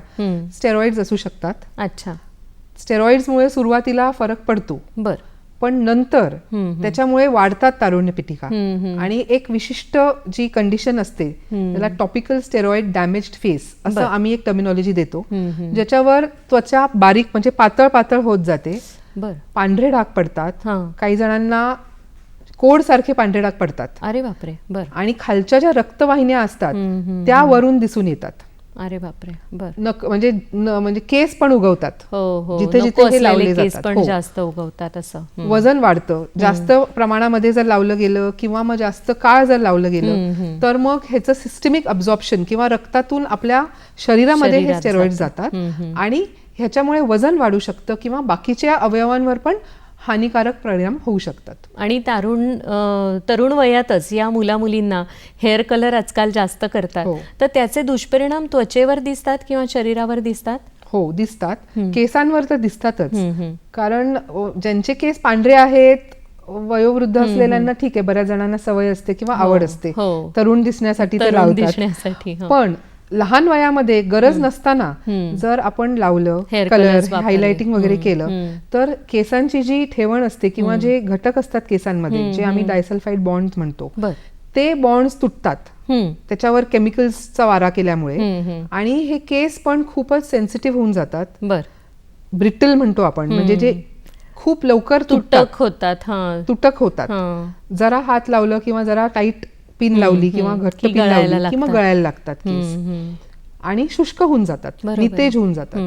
स्टेरॉइड्स असू शकतात.
अच्छा.
स्टेरॉइड्समुळे सुरुवातीला फरक पडतो, पण नंतर त्याच्यामुळे वाढतात तारुण्य पिटिका. आणि एक विशिष्ट जी कंडिशन असते त्याला टॉपिकल स्टेरॉइड डॅमेज्ड फेस असं आम्ही एक टर्मिनॉलॉजी देतो, ज्याच्यावर त्वचा बारीक म्हणजे पातळ पातळ होत जाते, पांढरे डाग पडतात, काही जणांना कोड सारखे पांढरे डाग पडतात.
अरे बापरे.
आणि खालच्या ज्या रक्तवाहिन्या असतात त्या वरून दिसून येतात.
अरे बापरे.
म्हणजे केस पण उगवतात, जिथे जिथे हे लावले जातात
जास्त उगवतात. असं
वजन वाढतं जास्त प्रमाणामध्ये जर लावलं गेलं किंवा मग जास्त काळ जर लावलं गेलं तर मग ह्याचं सिस्टमिक अब्झॉर्प्शन किंवा रक्तातून आपल्या शरीरामध्ये हे स्टेरॉइड जातात आणि ह्याच्यामुळे वजन वाढू शकतं किंवा बाकीच्या अवयवांवर पण हानिकारक परिणाम होऊ शकतात. आणि
तरुण वयातच या मुलींना हेअर कलर आजकाल जास्त करतात, तर त्याचे दुष्परिणाम त्वचेवर दिसतात किंवा शरीरावर दिसतात?
हो, दिसतात. केसांवर तर दिसतातच. कारण ज्यांचे केस पांढरे आहेत, वयोवृद्ध असलेल्यांना ठीक आहे, बऱ्याच जणांना सवय असते किंवा आवड असते, तरुण दिसण्यासाठी ते लावतात. पण लहान वयामध्ये गरज नसताना जर आपण लावलं, कलर, हायलाइटिंग वगैरे केलं, तर केसांची जी ठेवण असते किंवा जे घटक असतात केसांमध्ये, जे आम्ही डायसल्फाइड बॉन्ड्स म्हणतो, ते बॉन्ड्स तुटतात त्याच्यावर केमिकल्सचा वारा केल्यामुळे, आणि हे केस पण खूपच सेन्सिटिव्ह होऊन जातात.
बर,
ब्रिटल म्हणतो आपण, म्हणजे जे खूप लवकर
तुटक होतात.
जरा हात लावलं किंवा जरा टाईट पिन लावली किंवा घट्ट पिन लावली किंवा गळायला लागतात केस, आणि शुष्क होऊन जातात, नितेज होऊन जातात.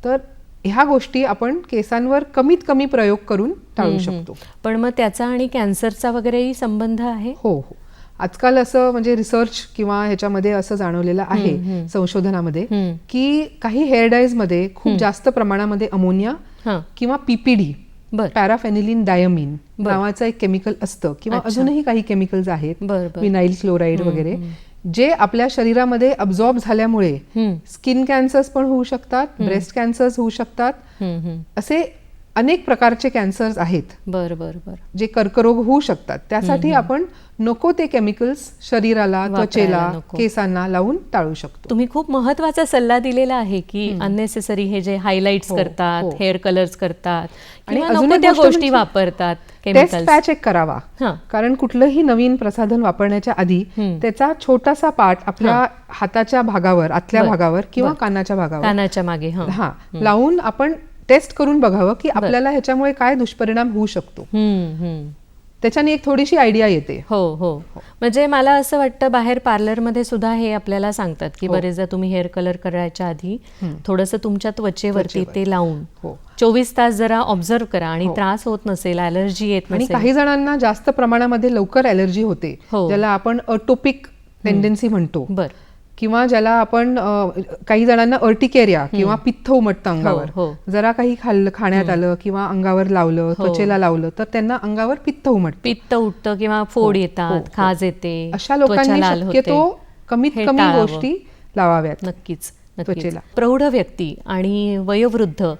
तर ह्या गोष्टी आपण केसांवर कमीत कमी प्रयोग करून टाळू शकतो.
पण मग त्याचा आणि कॅन्सरचा वगैरेही संबंध आहे?
हो हो, आजकाल असं म्हणजे रिसर्च किंवा ह्याच्यामध्ये असं जाणवलेलं आहे संशोधनामध्ये की काही हेअर डायज मध्ये खूप जास्त प्रमाणामध्ये अमोनिया किंवा पीपीडी, पॅराफेनिलिन डायमीन नावाचं एक केमिकल असतं, किंवा अजूनही काही केमिकल्स आहेत, विनाइल क्लोराईड वगैरे, जे आपल्या शरीरामध्ये अब्झॉर्ब झाल्यामुळे स्किन कॅन्सर्स पण होऊ शकतात, ब्रेस्ट कॅन्सर्स होऊ शकतात, असे अनेक प्रकारचे कॅन्सर्स आहेत. जे कर्करोग होऊ शकतात. त्यासाठी आपण नको ते केमिकल्स शरीराला, त्वचेला, केसांना लावून टाळू शकतो.
तुम्ही खूप महत्वाचा सल्ला दिलेला आहे की अननेसेसरी हे जे हायलाइट्स करतात, हेअर कलर्स करतात आणि नको त्या गोष्टी वापरतात,
टेस्ट पॅच एक करावा. कारण कुठलंही नवीन प्रसाधन वापरण्याच्या आधी त्याचा छोटासा पार्ट आपल्या हाताच्या भागावर, आतल्या भागावर किंवा कानाच्या भागावर,
कानाच्या मागे
लावून आपण टेस्ट करून बघावं की आपल्याला ह्याच्यामुळे काय दुष्परिणाम होऊ शकतो. त्याच्याने एक थोडीशी आयडिया येते.
हो हो, म्हणजे मला असं वाटतं बाहेर पार्लरमध्ये सुद्धा हे आपल्याला सांगतात की बरेचदा तुम्ही हेअर कलर करायच्या आधी थोडंसं तुमच्या त्वचेवरती ते लावून 24 तास जरा ऑब्झर्व करा, आणि त्रास होत नसेल, अलर्जी येत नसेल.
आणि काही जणांना जास्त प्रमाणामध्ये लवकर अलर्जी होते, ज्याला आपण अटोपिक टेंडन्सी म्हणतो, किंवा ज्याला आपण काही जणांना अर्टिकेरिया किंवा पित्त उमटतं अंगावर, जरा काही खाण्यात आलं किंवा अंगावर लावलं, त्वचेला लावलं तर त्यांना अंगावर पित्त
उठतं किंवा फोड येतात, खाज येते.
अशा लोकांनी शक्यतो कमीत कमी गोष्टी लावाव्यात.
नक्कीच त्वचेला. प्रौढ व्यक्ती आणि वयोवृद्ध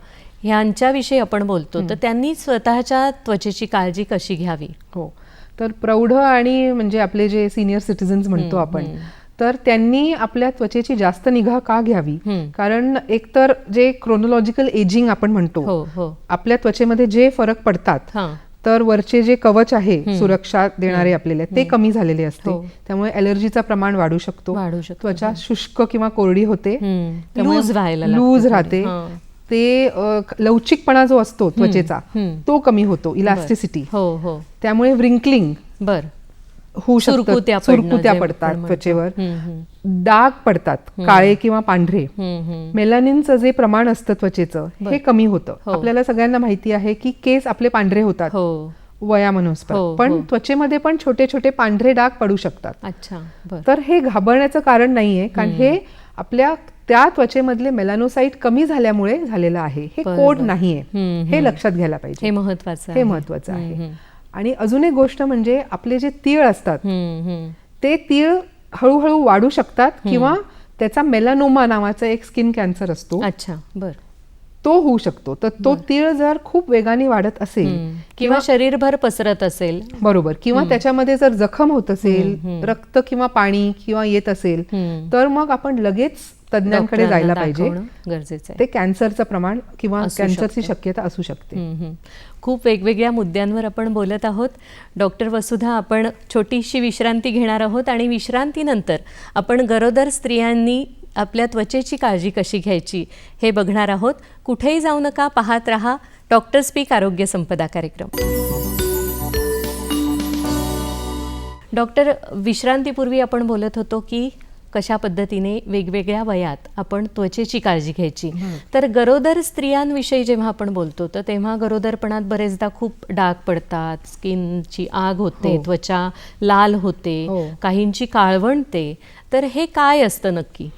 ह्यांच्याविषयी आपण बोलतो, तर त्यांनी स्वतःच्या त्वचेची काळजी कशी घ्यावी?
हो, तर प्रौढ आणि म्हणजे आपले जे सिनियर सिटीजन्स म्हणतो आपण, तर त्यांनी आपल्या त्वचेची जास्त निगा का घ्यावी? कारण एकतर जे क्रोनोलॉजिकल एजिंग आपण म्हणतो, आपल्या त्वचेमध्ये जे फरक पडतात, तर वरचे जे कवच आहे सुरक्षा देणारे आपल्याला, ते कमी झालेले असते, त्यामुळे अलर्जीचं प्रमाण वाढू शकतो, त्वचा शुष्क किंवा कोरडी होते, लूज राहते, ते लवचिकपणा जो असतो त्वचेचा तो कमी होतो, इलास्टिसिटी, त्यामुळे व्रिंकलिंग होऊ शकतं, सुरकुत्या पडतात त्वचेवर, डाग पडतात, काळे किंवा पांढरे, मेलानिनचं जे प्रमाण असतं त्वचेचं हे कमी होतं. आपल्याला सगळ्यांना माहिती आहे की केस आपले पांढरे होतात वयानुसार, पण त्वचेमध्ये पण छोटे छोटे पांढरे डाग पडू शकतात. तर हे घाबरण्याचं कारण नाहीये, कारण हे आपल्या त्या त्वचेमधले मेलानोसाइट कमी झाल्यामुळे झालेलं आहे, हे कोड नाहीये, हे लक्षात घ्यायला पाहिजे. हे महत्वाचं आहे. आणि अजून एक गोष्ट म्हणजे आपले जे तीळ असतात ते तीळ हळूहळू वाढू शकतात, किंवा त्याचा मेलानोमा नावाचा एक स्किन कॅन्सर असतो, तो होऊ शकतो. तर तो तीळ जर खूप वेगाने वाढत असेल
किंवा शरीरभर पसरत असेल,
बरोबर, किंवा त्याच्यामध्ये जर जखम होत असेल, रक्त किंवा पाणी किंवा येत असेल, तर मग आपण लगेच तज्ञांकडे जायला पाहिजे.
गरजेचं आहे.
ते कॅन्सरचं प्रमाण किंवा कॅन्सरची शक्यता असू शकते.
खूप वेगवेगळ्या मुद्द्यांवर आपण बोलत आहोत. डॉक्टर वसुधा, आपण छोटीशी विश्रांती घेणार आहोत, आणि विश्रांतीनंतर आपण गरोदर स्त्रियांनी आपल्या त्वचेची काळजी कशी घ्यायची हे बघणार आहोत. कुठेही जाऊ नका, पाहत रहा डॉक्टर स्पीक आरोग्य संपदा कार्यक्रम. डॉक्टर, विश्रांतीपूर्वी आपण बोलत होतो की कशा पद्धतीने वेगवेगळ्या वयात आपण त्वचेची काळजी घ्यायची. तर गरोदर स्त्रियांविषयी जेव्हा आपण बोलतो, तर तेव्हा गरोदरपणात बरेचदा खूप डाग पडतात, स्किनची आग होते, त्वचा लाल होते, काहींची काळवंडते. तर हे काय असतं नक्की?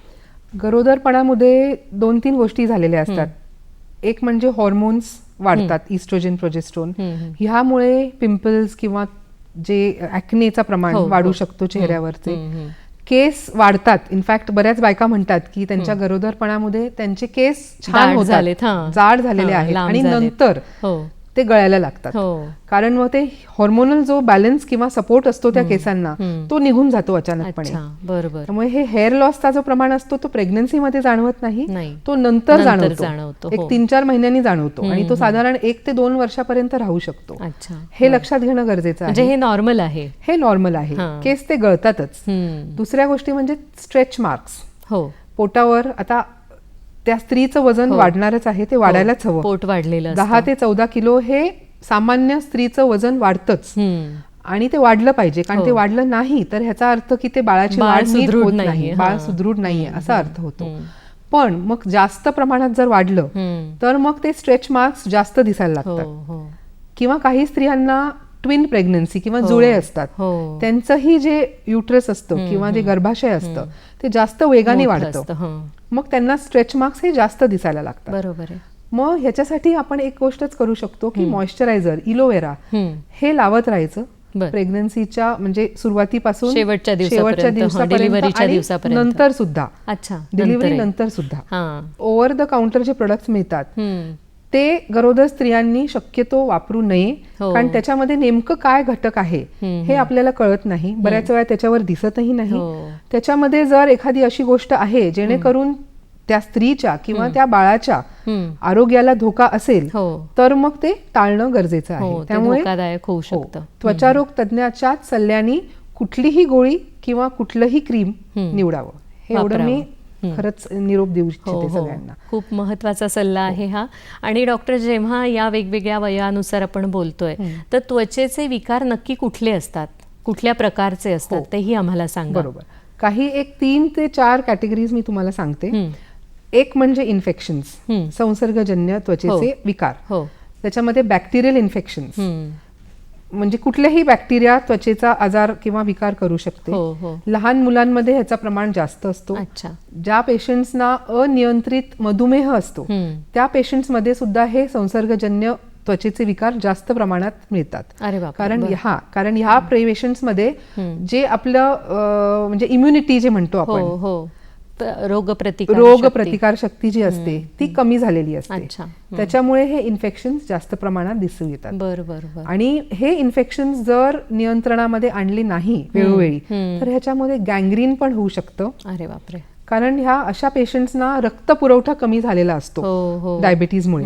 गरोदरपणामध्ये 2-3 गोष्टी झालेल्या असतात. एक म्हणजे हॉर्मोन्स वाढतात, इस्ट्रोजन, प्रोजेस्ट्रोन, ह्यामुळे पिंपल्स किंवा जे ॲक्नेचा प्रमाण वाढू शकतो चेहऱ्यावरचे. केस वाढतात. इनफॅक्ट बऱ्याच बायका म्हणतात की त्यांच्या गरोदरपणामध्ये त्यांचे केस छान होतात, जाड झालेले आहेत, आणि नंतर ते गळायला लागतात. कारण मग ते हॉर्मोनल जो बॅलन्स किंवा सपोर्ट असतो त्या केसांना तो निघून जातो अचानकपणे.
बरोबर.
त्यामुळे हे हेअर लॉसचा जो प्रमाण असतो तो प्रेग्नन्सीमध्ये जाणवत नाही, तो नंतर जाणवतो, एक 3-4 महिन्यांनी जाणवतो आणि तो साधारण 1 ते 2 वर्षापर्यंत राहू शकतो. हे लक्षात घेणं गरजेचं आहे.
हे नॉर्मल आहे,
हे नॉर्मल आहे. केस ते गळतातच. दुसऱ्या गोष्टी म्हणजे स्ट्रेच मार्क्स. पोटावर आता त्या स्त्रीचं वजन वाढणारच आहे, ते वाढायलाच हवं.
पोट वाढलेलं
10 ते 14 किलो हे सामान्य स्त्रीचं वजन वाढतंच आणि ते वाढलं पाहिजे. कारण ते वाढलं नाही तर ह्याचा अर्थ की ते बाळाची वाढ नीट होत नाही, बाळ सुदृढ नाहीये असा अर्थ होतो. पण मग जास्त प्रमाणात जर वाढलं तर मग ते स्ट्रेच मार्क्स जास्त दिसायला लागतात. किंवा काही स्त्रियांना ट्विन प्रेग्नन्सी किंवा जुळे असतात, त्यांचंही जे युट्रस असतं किंवा जे गर्भाशय असतं ते जास्त वेगाने वाढतं, मग त्यांना स्ट्रेच मार्क्स हे जास्त दिसायला लागतात.
बरोबर.
मग ह्याच्यासाठी आपण एक गोष्टच करू शकतो की मॉइश्चरायझर, इलोवेरा हे लावत राहायचं प्रेग्नन्सीच्या म्हणजे सुरुवातीपासून शेवटच्या दिवसापर्यंत, नंतर सुद्धा, डिलिव्हरी नंतर सुद्धा. ओव्हर द काउंटर जे प्रोडक्ट्स मिळतात ते गरोदर स्त्रियांनी शक्यतो वापरू नये, कारण त्याच्यामध्ये नेमकं काय घटक आहे हे आपल्याला कळत नाही. बऱ्याच वेळा त्याच्यावर दिसतही नाही. त्याच्यामध्ये जर एखादी अशी गोष्ट आहे जेणेकरून त्या स्त्रीच्या किंवा त्या बाळाच्या आरोग्याला धोका असेल तर मग ते टाळणं गरजेचं आहे. त्यामुळे त्वचारोग तज्ञाच्या सल्ल्याने कुठलीही गोळी किंवा कुठलंही क्रीम निवडावं, हे एवढं मी खरंच निरोप देऊ इच्छिते सगळ्यांना.
खूप महत्वाचा सल्ला आहे हा. आणि डॉक्टर, जेव्हा या वेगवेगळ्या वयानुसार आपण बोलतोय तर त्वचेचे विकार नक्की कुठले असतात, कुठल्या प्रकारचे असतात तेही आम्हाला सांगा.
बरोबर. काही एक 3 ते 4 कॅटेगरीज मी तुम्हाला सांगते. एक म्हणजे इन्फेक्शन्स, संसर्गजन्य त्वचेचे विकार. त्याच्यामध्ये बॅक्टेरियल इन्फेक्शन्स म्हणजे कुठलेही बॅक्टेरिया त्वचेचा आजार किंवा विकार करू शकते. लहान मुलांमध्ये ह्याचं प्रमाण जास्त असतो. ज्या पेशंट्सना अनियंत्रित मधुमेह असतो त्या पेशंट्समध्ये सुद्धा हे संसर्गजन्य त्वचेचे विकार जास्त प्रमाणात मिळतात. कारण ह्या पेशंट्समध्ये जे आपलं म्हणजे इम्युनिटी जे म्हणतो आपण, रोगप्रतिकार शक्ती जी असते ती कमी झालेली असते, त्याच्यामुळे हे इन्फेक्शन जास्त प्रमाणात दिसून येतात. आणि हे इन्फेक्शन जर नियंत्रणामध्ये आणले नाही वेळोवेळी तर ह्याच्यामध्ये गँग्रीन पण होऊ शकतं.
अरे बापरे.
कारण ह्या अशा पेशंट्सना रक्त पुरवठा कमी झालेला असतो डायबिटीजमुळे,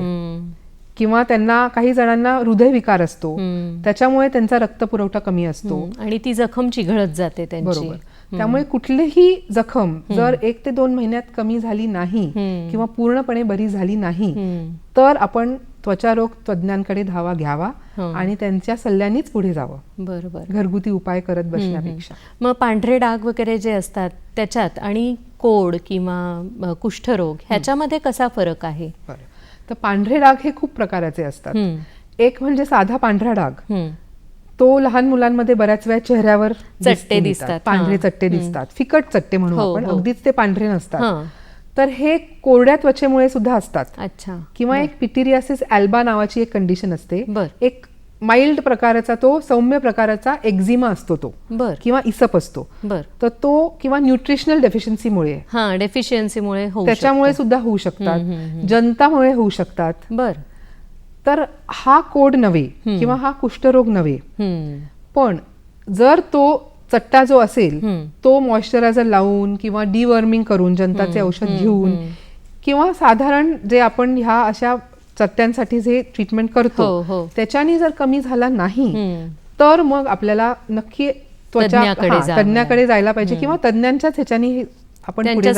किंवा त्यांना काही जणांना हृदयविकार असतो त्याच्यामुळे त्यांचा रक्त पुरवठा कमी असतो
आणि ती जखम चिघळत जाते त्यांची.
बरोबर. त्यामुळे कुठलीही जखम जर 1 ते 2 महिन्यात कमी झाली नाही किंवा पूर्णपणे बरी झाली नाही तर आपण त्वचारोग तज्ञांकडे धावा घ्यावा आणि त्यांच्या सल्ल्यानेच पुढे जावं.
बरोबर.
घरगुती उपाय करत बसण्यापेक्षा.
मग पांढरे डाग वगैरे जे असतात त्याच्यात आणि कोड किंवा कुष्ठरोग ह्याच्यामध्ये कसा फरक आहे?
तर पांढरे डाग हे खूप प्रकाराचे असतात. एक म्हणजे साधा पांढरा डाग, तो लहान मुलांमध्ये बऱ्याच वेळा चेहऱ्यावर
चट्टे दिसतात,
पांढरे चट्टे दिसतात, फिकट चट्टे म्हणून आपण, अगदीच ते पांढरे नसतात. तर हे कोरड्या त्वचेमुळे सुद्धा असतात. किंवा एक पिटिरियासिस अल्बा नावाची एक कंडिशन असते, एक माइल्ड प्रकाराचा, तो सौम्य प्रकाराचा एक्झिमा असतो तो, किंवा इसप असतो. तर तो किंवा न्यूट्रिशनल डेफिशियन्सीमुळे त्याच्यामुळे सुद्धा होऊ शकतात, जंतामुळे होऊ शकतात. तर हा कोड नव्हे किंवा हा कुष्ठरोग नव्हे, पण जर तो चट्टा जो असेल तो मॉइश्चरायझर लावून किंवा डिवर्मिंग करून, जंताचे औषध घेऊन, किंवा साधारण जे आपण ह्या अशा चट्ट्यांसाठी जे ट्रीटमेंट करतो त्याच्याने जर कमी झाला नाही तर मग आपल्याला नक्की तज्ञाकडे जायला पाहिजे किंवा तज्ञांच्याच ह्याच्याने आपण
पुढे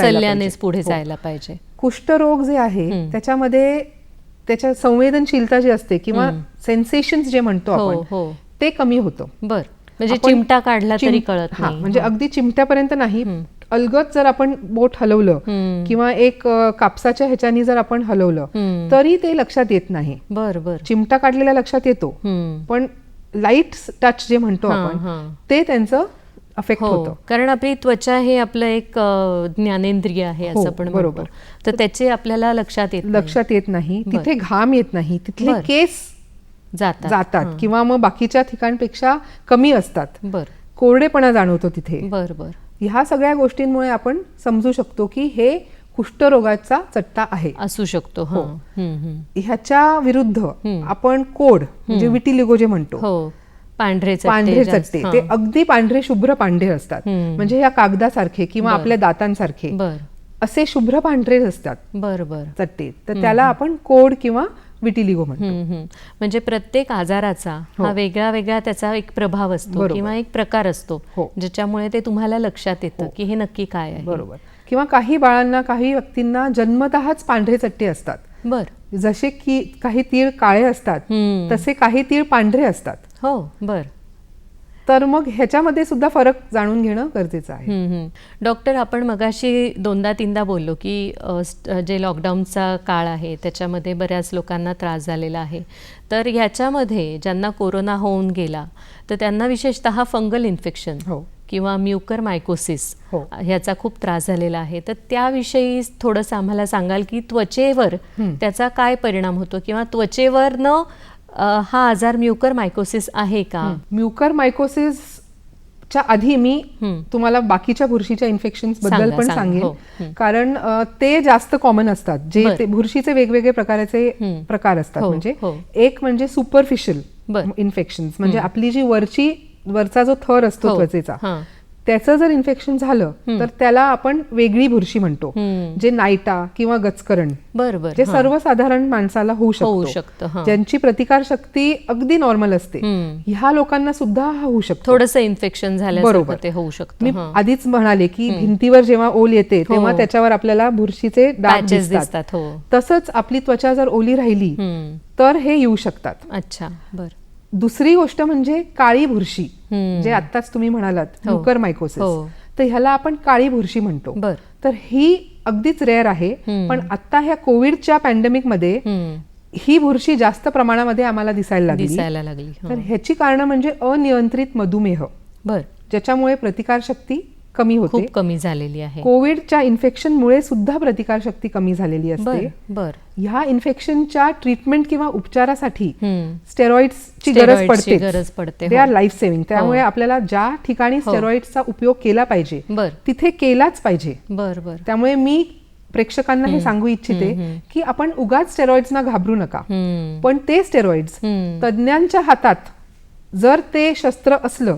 जायला पाहिजे.
कुष्ठरोग जे आहे त्याच्यामध्ये त्याच्या संवेदनशीलता जी असते किंवा सेन्सेशन्स जे म्हणतो आपण ते कमी होतं.
म्हणजे चिमटा काढला तरी कळत नाही.
म्हणजे अगदी चिमट्यापर्यंत नाही, अलगद जर आपण बोट हलवलं किंवा एक कापसाच्या ह्याच्यानी जर आपण हलवलं तरी ते लक्षात येत नाही. चिमटा काढलेला लक्षात येतो, पण लाईट टच जे म्हणतो आपण ते त्यांचं अफेक्ट होतं.
कारण आपली त्वचा हे आपलं एक ज्ञानेंद्रिय आहे असं आपण बरोबर, तर त्याचे आपल्याला लक्षात
येत नाही. तिथे घाम येत नाही, तिथले केस जातात किंवा मग बाकीच्या ठिकाणपेक्षा कमी असतात, कोरडेपणा जाणवतो तिथे. ह्या सगळ्या गोष्टींमुळे आपण समजू शकतो की हे कुष्ठरोगाचा चट्टा आहे,
असू शकतो.
ह्याच्या विरुद्ध आपण कोड म्हणजे विटिलिगो जे म्हणतो, पांढरे चट्टे, ते अगदी पांढरे, शुभ्र पांढरे असतात. म्हणजे या कागदासारखे किंवा आपल्या दातांसारखे असे शुभ्र पांढरे असतात
बरोबर
चट्टे. तर त्याला आपण कोड किंवा विटिलिगो म्हणतो.
म्हणजे प्रत्येक आजाराचा हा वेगळा वेगळा त्याचा एक प्रभाव असतो किंवा एक प्रकार असतो, ज्याच्यामुळे ते तुम्हाला लक्षात येतं की हे नक्की काय आहे.
बरोबर. किंवा काही बाळांना, काही व्यक्तींना जन्मतःच पांढरे चट्टे असतात. जसे की काही तीळ काळे असतात, तसे काही तीळ पांढरे असतात. तर मग ह्याच्यामध्ये सुद्धा फरक जाणून घेणं गरजेचं आहे.
डॉक्टर, आपण मगाशी 2दा-3दा बोललो की जे लॉकडाऊनचा काळ आहे त्याच्यामध्ये बऱ्याच लोकांना त्रास झालेला आहे. तर ह्याच्यामध्ये ज्यांना कोरोना होऊन गेला तर त्यांना विशेषतः फंगल इन्फेक्शन किंवा म्युकर मायकोसिस ह्याचा खूप त्रास झालेला आहे. तर त्याविषयी थोडंसं आम्हाला सांगाल की त्वचेवर त्याचा काय परिणाम होतो किंवा त्वचेवर हा आजार म्युकर मायकोसिस आहे का?
म्युकर मायकोसिसच्या आधी मी तुम्हाला बाकीच्या बुरशीच्या इन्फेक्शन बद्दल पण सांगेन, कारण ते जास्त कॉमन असतात. जे बुरशीचे वेगवेगळे प्रकार असतात. म्हणजे एक म्हणजे सुपरफिशियल इन्फेक्शन, म्हणजे आपली जी वरचा जो थर असतो त्वचेचा, त्याचं जर इन्फेक्शन झालं तर त्याला आपण वेगळी बुरशी म्हणतो, जे नायटा किंवा गचकरण, जे सर्वसाधारण माणसाला होऊ शकतं, ज्यांची प्रतिकार शक्ती अगदी नॉर्मल असते. ह्या लोकांना सुद्धा होऊ शकतो.
थोडंसं इन्फेक्शन झाल्यासारखं ते होऊ शकतं.
मी आधीच म्हणाले की भिंतीवर जेव्हा ओल येते तेव्हा त्याच्यावर आपल्याला बुरशीचे डाग दिसतात. तसंच आपली त्वचा जर ओली राहिली तर हे येऊ शकतात.
अच्छा, बरं.
दुसरी गोष्ट म्हणजे काळी बुरशी, जे आत्ताच तुम्ही म्हणालात म्युकर मायकोसिस, तर ह्याला आपण काळी बुरशी म्हणतो. तर ही अगदीच रेअर आहे. पण आता ह्या कोविडच्या पॅन्डेमिक मध्ये ही बुरशी जास्त प्रमाणामध्ये आम्हाला दिसायला लागली. तर ह्याची कारण म्हणजे अनियंत्रित मधुमेह, ज्याच्यामुळे प्रतिकारशक्ती कमी होते,
खूप कमी झालेली आहे.
कोविडच्या इन्फेक्शनमुळे सुद्धा प्रतिकारशक्ती कमी झालेली असते. ह्या इन्फेक्शनच्या ट्रीटमेंट किंवा उपचारासाठी स्टेरॉइड्सची गरज पडते. They our life saving. त्यामुळे आपल्याला ज्या ठिकाणी स्टेरॉइड्सचा उपयोग केला पाहिजे तिथे केलाच पाहिजे. त्यामुळे मी प्रेक्षकांना हे सांगू इच्छिते की आपण उगाच स्टेरॉइड्सना घाबरू नका. पण ते स्टेरॉइड्स तज्ञांच्या हातात जर ते शस्त्र असलं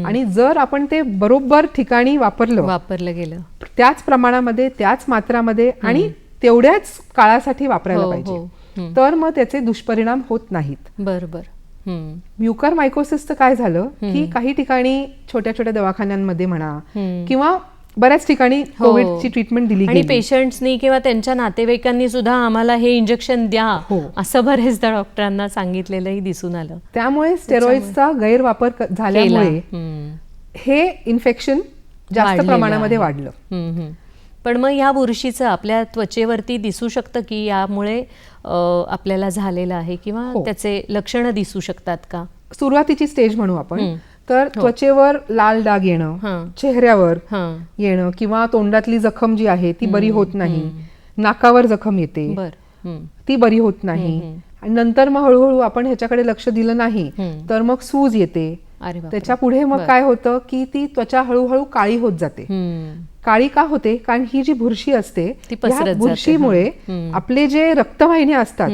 आणि जर आपण ते बरोबर ठिकाणी वापरलं गेलं, त्याच प्रमाणामध्ये, त्याच मात्रामध्ये आणि तेवढ्याच काळासाठी वापरायला पाहिजे, तर मग त्याचे दुष्परिणाम होत नाहीत.
बरोबर.
म्युकर मायकोसिसचं काय झालं की काही ठिकाणी छोट्या छोट्या दवाखान्यांमध्ये म्हणा किंवा बऱ्याच ठिकाणी कोविडची ट्रीटमेंट दिली
आणि पेशंट्सनी किंवा त्यांच्या नातेवाईकांनी सुद्धा आम्हाला हे इंजेक्शन द्या असं बरेचदा डॉक्टरांना सांगितलेलंही दिसून आलं.
त्यामुळे स्टेरॉइड्सचा गैरवापर झाल्यामुळे हे इन्फेक्शन जास्त प्रमाणामध्ये वाढलं.
पण मग या बुरशीचं आपल्या त्वचेवरती दिसू शकतं की यामुळे आपल्याला झालेलं आहे किंवा त्याचे लक्षणं दिसू शकतात का?
सुरुवातीची स्टेज म्हणू आपण तर त्वचेवर लाल डाग येणं, चेहऱ्यावर येणं किंवा तोंडातली जखम जी आहे ती बरी होत नाही, नाकावर जखम येते ती बरी होत नाही, आणि नंतर मग हळूहळू आपण ह्याच्याकडे लक्ष दिलं नाही तर मग सूज येते. त्याच्या पुढे मग काय होतं की ती त्वचा हळूहळू काळी होत जाते. काळी का होते? कारण ही जी बुरशी असते त्या बुरशीमुळे आपले जे रक्तवाहिन्या असतात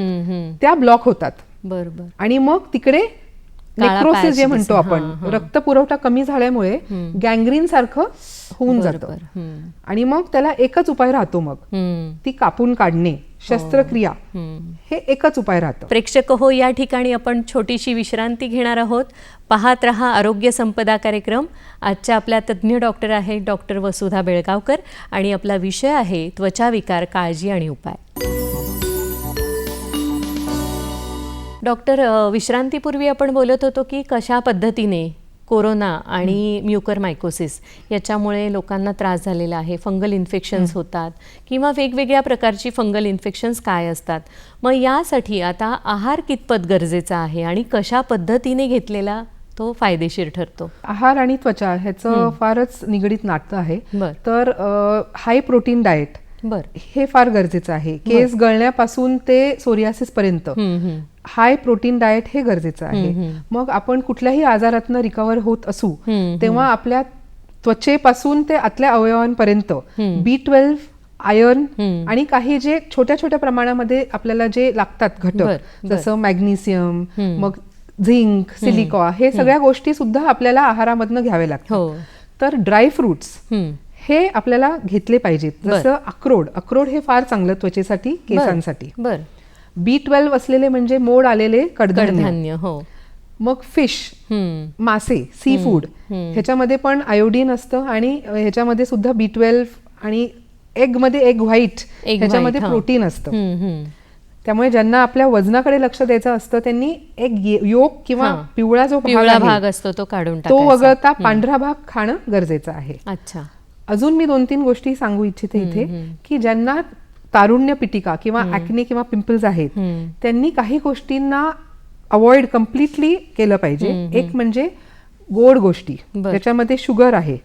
त्या ब्लॉक होतात. बरोबर. आणि मग तिकडे नेक्रोसिस जे म्हणतो आपण, रक्त पुरवठा कमी झाल्यामुळे गँग्रीन सारखं होऊन जातं. आणि मग त्याला एकच उपाय राहतो, मग ती कापून काढणे, शस्त्रक्रिया, हे एकच उपाय राहतं.
प्रेक्षक हो, या ठिकाणी आपण छोटीशी विश्रांती घेणार आहोत. पाहत रहा आरोग्य संपदा कार्यक्रम. आजच्या आपल्या तज्ज्ञ डॉक्टर आहेत डॉक्टर वसुधा बेळगावकर आणि आपला विषय आहे त्वचा विकार, काळजी आणि उपाय. डॉक्टर, विश्रांतीपूर्वी आपण बोलत होतो की कशा पद्धतीने कोरोना आणि म्युकर मायकोसिस याच्यामुळे लोकांना त्रास झालेला आहे, फंगल इन्फेक्शन्स होतात किंवा वेगवेगळ्या प्रकारची फंगल इन्फेक्शन्स काय असतात. मग यासाठी आता आहार कितपत गरजेचा आहे आणि कशा पद्धतीने घेतलेला तो फायदेशीर ठरतो?
आहार आणि त्वचा ह्याचं फारच निगडीत नातं आहे. तर हाय प्रोटीन डाएट हे फार गरजेचं आहे. केस गळण्यापासून ते सोरियासिस पर्यंत हाय प्रोटीन डाएट हे गरजेचं आहे. मग आपण कुठल्याही आजारातनं रिकवर होत असू तेव्हा आपल्या त्वचेपासून ते आतल्या अवयवांपर्यंत B12 आयर्न आणि काही जे छोट्या छोट्या प्रमाणामध्ये आपल्याला जे लागतात घटक, जसं मॅग्नेशियम, मग झिंक, सिलिकॉन, हे सगळ्या गोष्टी सुद्धा आपल्याला आहारामधनं घ्यावे लागतात. तर ड्राय फ्रुट्स हे आपल्याला घेतले पाहिजेत. जसं अक्रोड हे फार चांगलं त्वचेसाठी, केसांसाठी. B12 असलेले म्हणजे मोड आलेले कडधान्य. मग फिश, मासे, सी फूड, ह्याच्यामध्ये पण आयोडीन असतं आणि ह्याच्यामध्ये सुद्धा B12 आणि एग मध्ये एग व्हाईट ह्याच्यामध्ये प्रोटीन असतं. त्यामुळे ज्यांना आपल्या वजनाकडे लक्ष द्यायचं असतं त्यांनी एग योक किंवा पिवळा जो
भाग असतो तो काढून
तो वगळता पांढरा भाग खाणं गरजेचं आहे.
अच्छा.
अजून मी 2-3 गोष्टी सांगू इच्छिते इथे, की ज्यांना तारुण्य पिटिका किंवा ऍक्ने किंवा पिंपल्स आहेत त्यांनी काही गोष्टींना अवॉइड कम्प्लिटली केलं पाहिजे. एक म्हणजे गोड गोष्टी, त्याच्यामध्ये शुगर आहे,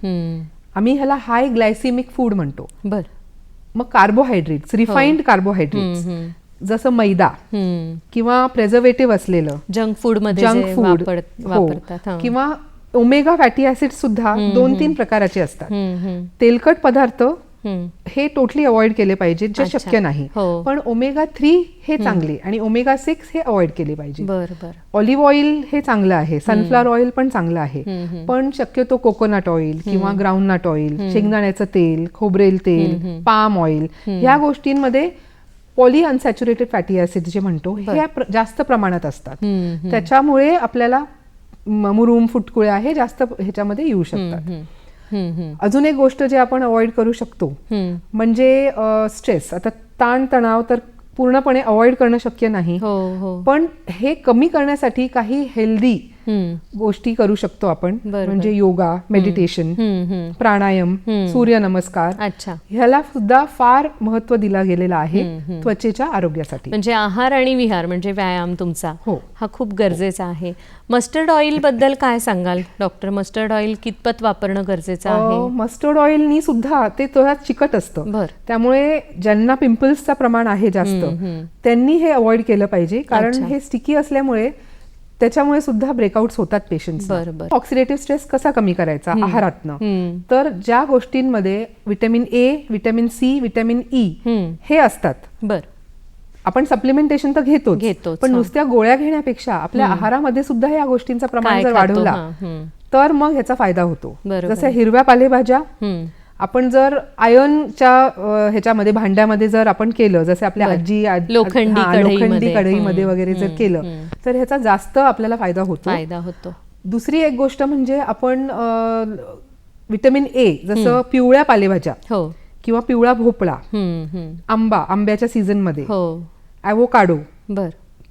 आम्ही ह्याला हाय ग्लायसेमिक फूड म्हणतो. मग कार्बोहायड्रेट्स, रिफाइंड कार्बोहायड्रेट्स जसं मैदा किंवा प्रेझर्वेटिव्ह असलेलं
जंक फूड
किंवा ओमेगा फॅटी ऍसिड सुद्धा 2-3 प्रकाराचे असतात. तेलकट पदार्थ हे टोटली अवॉइड केले पाहिजे जे शक्य नाही, पण ओमेगा 3 हे चांगले आणि ओमेगा 6 हे अवॉइड केले पाहिजे. ऑलिव्ह ऑइल हे चांगलं आहे, सनफ्लॉवर ऑइल पण चांगलं आहे, पण शक्यतो कोकोनट ऑइल किंवा ग्राउंडनट ऑइल, शेंगदाण्याचं तेल, खोबरेल तेल, पाम ऑइल, ह्या गोष्टींमध्ये पॉली अनसॅच्युरेटेड फॅटी ऍसिड जे म्हणतो हे जास्त प्रमाणात असतात. त्याच्यामुळे आपल्याला मुरूम, फुटकुळ्या हे जास्त ह्याच्यामध्ये येऊ शकतात. अजून एक गोष्ट जे आपण अवॉइड करू शकतो म्हणजे स्ट्रेस. आता ताण तणाव तर पूर्णपणे अवॉइड करणं शक्य नाही, पण हे कमी करण्यासाठी काही हेल्दी गोष्टी करू शकतो आपण. म्हणजे योगा, मेडिटेशन, प्राणायाम, सूर्यनमस्कार, ह्याला सुद्धा फार महत्व दिला गेलेला आहे त्वचेच्या आरोग्यासाठी.
म्हणजे आहार आणि विहार म्हणजे व्यायाम तुमचा हा खूप गरजेचा आहे. मस्टर्ड ऑइल बद्दल काय सांगाल डॉक्टर? मस्टर्ड ऑइल कितपत वापरणं गरजेचं आहे?
मस्टर्ड ऑइलनी सुद्धा ते थोडं चिकट असतं, त्यामुळे ज्यांना पिंपल्सचं प्रमाण आहे जास्त त्यांनी हे अवॉइड केलं पाहिजे, कारण हे स्टिकी असल्यामुळे त्याच्यामुळे सुद्धा ब्रेकआउट्स होतात पेशंट्स. ऑक्सिडेटिव्ह स्ट्रेस कसा कमी करायचा आहारातनं? तर ज्या गोष्टींमध्ये vitamin A, vitamin C, vitamin E हे असतात, आपण सप्लिमेंटेशन तर घेतो, पण नुसत्या गोळ्या घेण्यापेक्षा आपल्या आहारामध्ये सुद्धा या गोष्टींचा प्रमाण जर वाढवला तर मग ह्याचा फायदा होतो. जसं हिरव्या पालेभाज्या आपण जर आयर्नच्या ह्याच्यामध्ये भांड्यामध्ये जर आपण केलं, जसे आपल्या आजी लोखंडी कढईमध्ये वगैरे जर केलं तर ह्याचा जास्त आपल्याला फायदा होतो. दुसरी एक गोष्ट म्हणजे आपण व्हिटॅमिन ए, जसं पिवळ्या पालेभाज्या किंवा पिवळा भोपळा, आंब्याच्या सीझन मध्ये ॲव्होकाडो,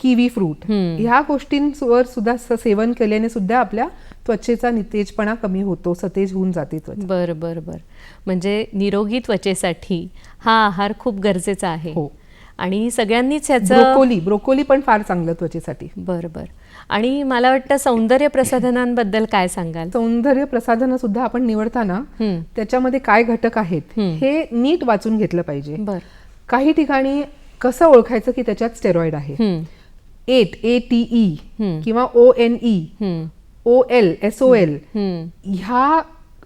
किवी फ्रूट, ह्या गोष्टींवर सुद्धा सेवन केल्याने सुद्धा आपल्या त्वचेचा नितेजपणा कमी होतो, सतेज होऊन जाते त्वचा.
बरं. म्हणजे निरोगी त्वचेसाठी हा आहार खूप गरजेचा आहे. आणि सगळ्यांनीच ह्याचं
ब्रोकोली पण फार चांगलं त्वचेसाठी.
बरोबर. आणि मला वाटतं सौंदर्य प्रसाधनांबद्दल काय सांगाल?
सौंदर्य प्रसाधनं सुद्धा आपण निवडताना त्याच्यामध्ये काय घटक आहेत हे नीट वाचून घेतलं पाहिजे. काही ठिकाणी कसं ओळखायचं की त्याच्यात स्टेरॉइड आहे. ATE किंवा ONE, OL, SOL ह्या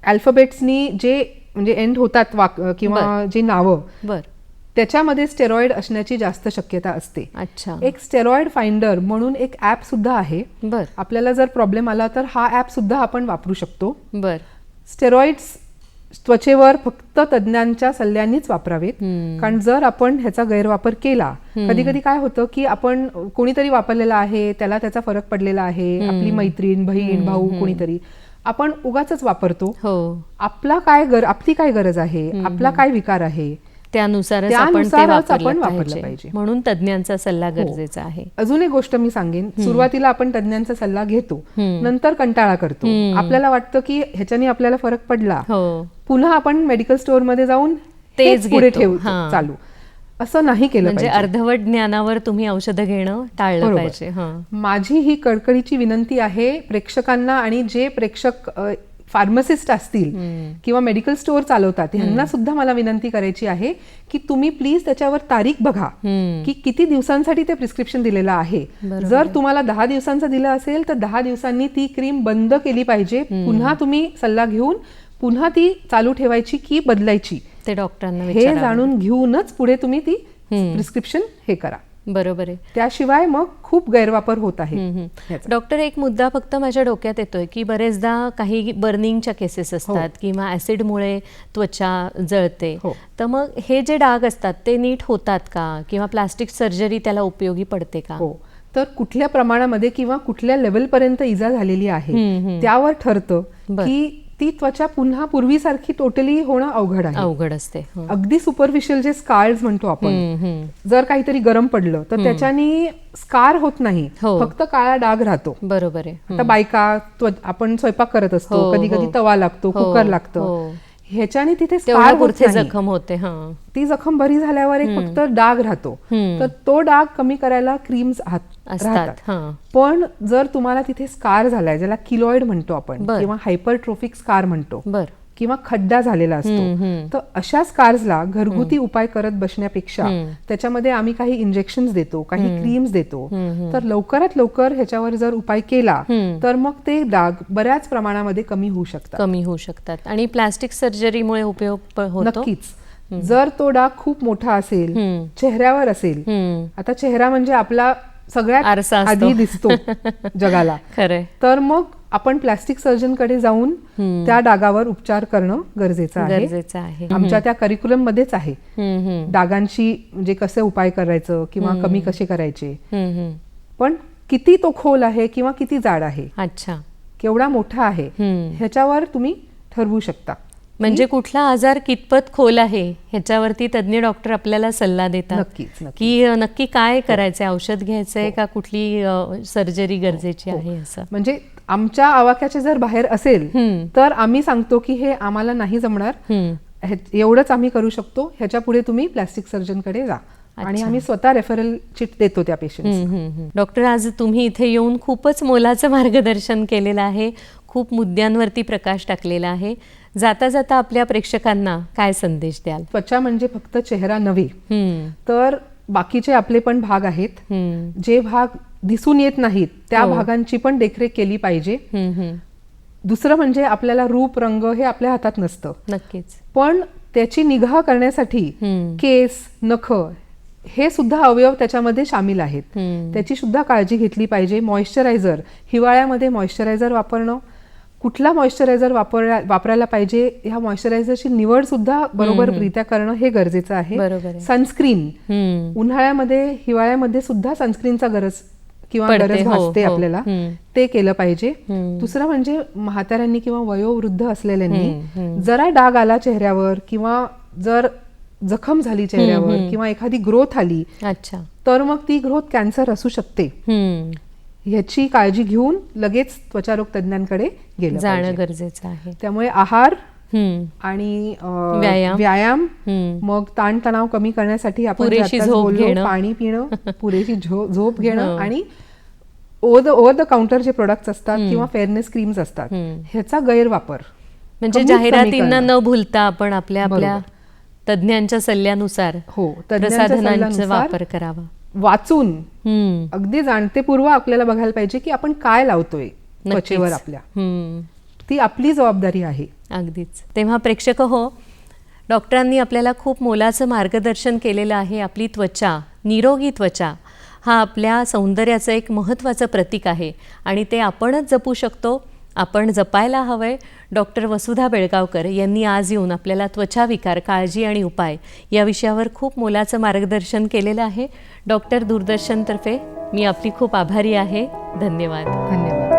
अल्फाबेट्सनी जे म्हणजे एंड होतात किंवा जे नावं, त्याच्यामध्ये स्टेरॉइड असण्याची जास्त शक्यता असते. एक स्टेरॉइड फाइंडर म्हणून एक ऍप सुद्धा आहे. आपल्याला जर प्रॉब्लेम आला तर हा ऍप सुद्धा आपण वापरू शकतो. स्टेरॉइड्स त्वचेवर फक्त तज्ञांच्या सल्ल्यानेच वापरावेत, कारण जर आपण ह्याचा गैरवापर केला, कधी कधी काय होतं की आपण कोणीतरी वापरलेला आहे, त्याला त्याचा फरक पडलेला आहे, आपली मैत्रीण, बहीण, भाऊ कोणीतरी, आपण उगाच वापरतो. आपली काय गरज आहे, आपला काय विकार आहे,
त्यानुसारच आपण वापरलं पाहिजे. म्हणून तज्ञांचा सल्ला गरजेचा आहे.
अजून एक गोष्ट मी सांगेन, सुरुवातीला आपण तज्ञांचा सल्ला घेतो, नंतर कंटाळा करतो, आपल्याला वाटतं की ह्याच्याने आपल्याला फरक पडला, पुन्हा आपण मेडिकल स्टोअर मध्ये जाऊन तेच पुढे ठेवतो चालू. असं नाही केलं
म्हणजे अर्धवट ज्ञानावर तुम्ही औषधं घेणं टाळलं पाहिजे.
माझी ही कळकळीची विनंती आहे प्रेक्षकांना, आणि जे प्रेक्षक फार्मसिस्ट असतील किंवा मेडिकल स्टोअर चालवतात ह्यांना सुद्धा मला विनंती करायची आहे की तुम्ही प्लीज त्याच्यावर तारीख बघा की किती दिवसांसाठी ते प्रिस्क्रिप्शन दिलेलं आहे. जर तुम्हाला 10 दिवसांचं दिलं असेल तर 10 दिवसांनी ती क्रीम बंद केली पाहिजे, पुन्हा तुम्ही सल्ला घेऊन पुन्हा ती चालू ठेवायची की बदलायची
ते डॉक्टरांना
हे जाणून घेऊनच पुढे तुम्ही ती प्रिस्क्रिप्शन हे करा.
बरोबर आहे.
त्याशिवाय मग खूप गैरवापर होत आहे.
डॉक्टर, एक मुद्दा फक्त माझ्या डोक्यात येतोय की बरेचदा काही बर्निंगच्या केसेस असतात किंवा ऍसिडमुळे त्वचा जळते, तर मग हे जे डाग असतात ते नीट होतात का किंवा प्लास्टिक सर्जरी त्याला उपयोगी पडते का?
तर कुठल्या प्रमाणामध्ये किंवा कुठल्या लेवलपर्यंत इजा झालेली आहे त्यावर ठरतं की ती त्वचा पुन्हा पूर्वीसारखी टोटली होणं अवघड असते. अगदी सुपरफिशियल जे स्कार्स म्हणतो आपण, जर काहीतरी गरम पडलं तर त्याच्यानी स्कार होत नाही, फक्त काळा डाग राहतो.
बरोबर आहे.
आता बायका आपण स्वयंपाक करत असतो, कधी कधी तवा लागतो, कुकर लागतं, ह्याच्याने तिथे स्कार होत नाही,
जखम होते.
ती जखम बरी झाल्यावर एक फक्त डाग राहतो. तर तो डाग कमी करायला क्रीम्स राहतात. पण जर तुम्हाला तिथे स्कार झालाय, ज्याला किलॉइड म्हणतो आपण किंवा हायपरट्रोफिक स्कार म्हणतो, किंवा खड्डा झालेला असतो, तर अशा स्कार्सला घरगुती उपाय करत बसण्यापेक्षा त्याच्यामध्ये आम्ही काही इंजेक्शन्स देतो, काही क्रीम्स देतो. तर लवकरात लवकर ह्याच्यावर जर उपाय केला तर मग ते डाग बऱ्याच प्रमाणामध्ये कमी होऊ शकतात
आणि प्लास्टिक सर्जरीमुळे उपयोग होतो.
नक्कीच. जर तो डाग खूप मोठा असेल, चेहऱ्यावर असेल, आता चेहरा म्हणजे आपला सगळ्यात आधी दिसतो जगाला, तर मग आपण प्लास्टिक सर्जन कडे जाऊन त्या डागावर उपचार करणं गरजेचं आहे. आमच्या त्या करिक्युलम मध्येच आहे डागांशी म्हणजे कसे उपाय करायचं किंवा कमी कसे करायचे. पण किती तो खोल आहे किंवा किती जाड आहे, केवढा मोठा आहे, ह्याच्यावर तुम्ही ठरवू शकता.
म्हणजे कुठला आजार कितपत खोल आहे ह्याच्यावरती तज्ञ डॉक्टर आपल्याला सल्ला देतात की नक्की काय करायचंय, औषध घ्यायचंय का कुठली सर्जरी गरजेची आहे. असं म्हणजे
आमच्या आवाक्याच्या जर बाहेर असेल तर आम्ही सांगतो की हे आम्हाला नाही जमणार, एवढंच आम्ही करू शकतो, ह्याच्या पुढे तुम्ही प्लास्टिक सर्जन कडे जा, आणि आम्ही स्वतः रेफरल चिट देतो त्या पेशंट्स.
डॉक्टर, आज तुम्ही इथे येऊन खूपच मोलाचं मार्गदर्शन केलेलं आहे, खूप मुद्द्यांवरती प्रकाश टाकलेला आहे. जाता जाता आपल्या प्रेक्षकांना काय संदेश द्याल?
त्वचा म्हणजे फक्त चेहरा नव्हे, तर बाकीचे आपले पण भाग आहेत. जे भाग दिसून येत नाहीत त्या भागांची पण देखरेख केली पाहिजे. दुसरं म्हणजे आपल्याला रूप रंग हे आपल्या हातात नसतं,
नक्कीच,
पण त्याची निगा करण्यासाठी केस, नख हे सुद्धा अवयव त्याच्यामध्ये सामील आहेत. त्याची सुद्धा काळजी घेतली पाहिजे. मॉइश्चरायझर, हिवाळ्यामध्ये मॉइश्चरायझर वापरणं, कुठला मॉइश्चरायझर वापरायला पाहिजे ह्या मॉइश्चरायझरची निवड सुद्धा बरोबररित्या करणं हे गरजेचं आहे. सनस्क्रीन, उन्हाळ्यामध्ये हिवाळ्यामध्ये सुद्धा सनस्क्रीनचा गरज भासते आपल्याला, ते केलं पाहिजे. दुसरं म्हणजे म्हाताऱ्यांनी किंवा वयोवृद्ध असलेल्यांनी जरा डाग आला चेहऱ्यावर किंवा जर जखम झाली चेहऱ्यावर किंवा एखादी ग्रोथ आली, तर मग ती ग्रोथ कॅन्सर असू शकते. ह्याची काळजी घेऊन लगेच त्वचारोग तज्ञांकडे
जाणं गरजेचं आहे.
त्यामुळे आहार आणि व्यायाम, मग ताणतणाव कमी करण्यासाठी आपण पाणी पिणं, पुरेशी झोप घेणं, आणि ओव्हर द काउंटर जे प्रोडक्ट्स असतात किंवा फेअरनेस क्रीम्स असतात ह्याचा गैरवापर
म्हणजे जाहिरातींना न भूलता आपण आपल्या तज्ञांच्या सल्ल्यानुसार प्रसाधनांचा वापर करावा.
वाचून अगदी जाणतेपूर्व आपल्याला बघायला पाहिजे की आपण काय लावतोय त्वचेवर आपल्या, ती आपली जबाबदारी आहे.
अगदीच. तेव्हा प्रेक्षक हो, डॉक्टरांनी आपल्याला खूप मोलाचं मार्गदर्शन केलेलं आहे. आपली त्वचा, निरोगी त्वचा हा आपल्या सौंदर्याचं एक महत्त्वाचं प्रतीक आहे आणि ते आपणच जपू शकतो, आपण जपायला हवंय. डॉक्टर वसुधा बेळगावकर यांनी आज येऊन आपल्याला त्वचा विकार, काळजी आणि उपाय या विषयावर खूप मोलाचं मार्गदर्शन केलेलं आहे. डॉक्टर, दूरदर्शनतर्फे मी आपली खूप आभारी आहे. धन्यवाद.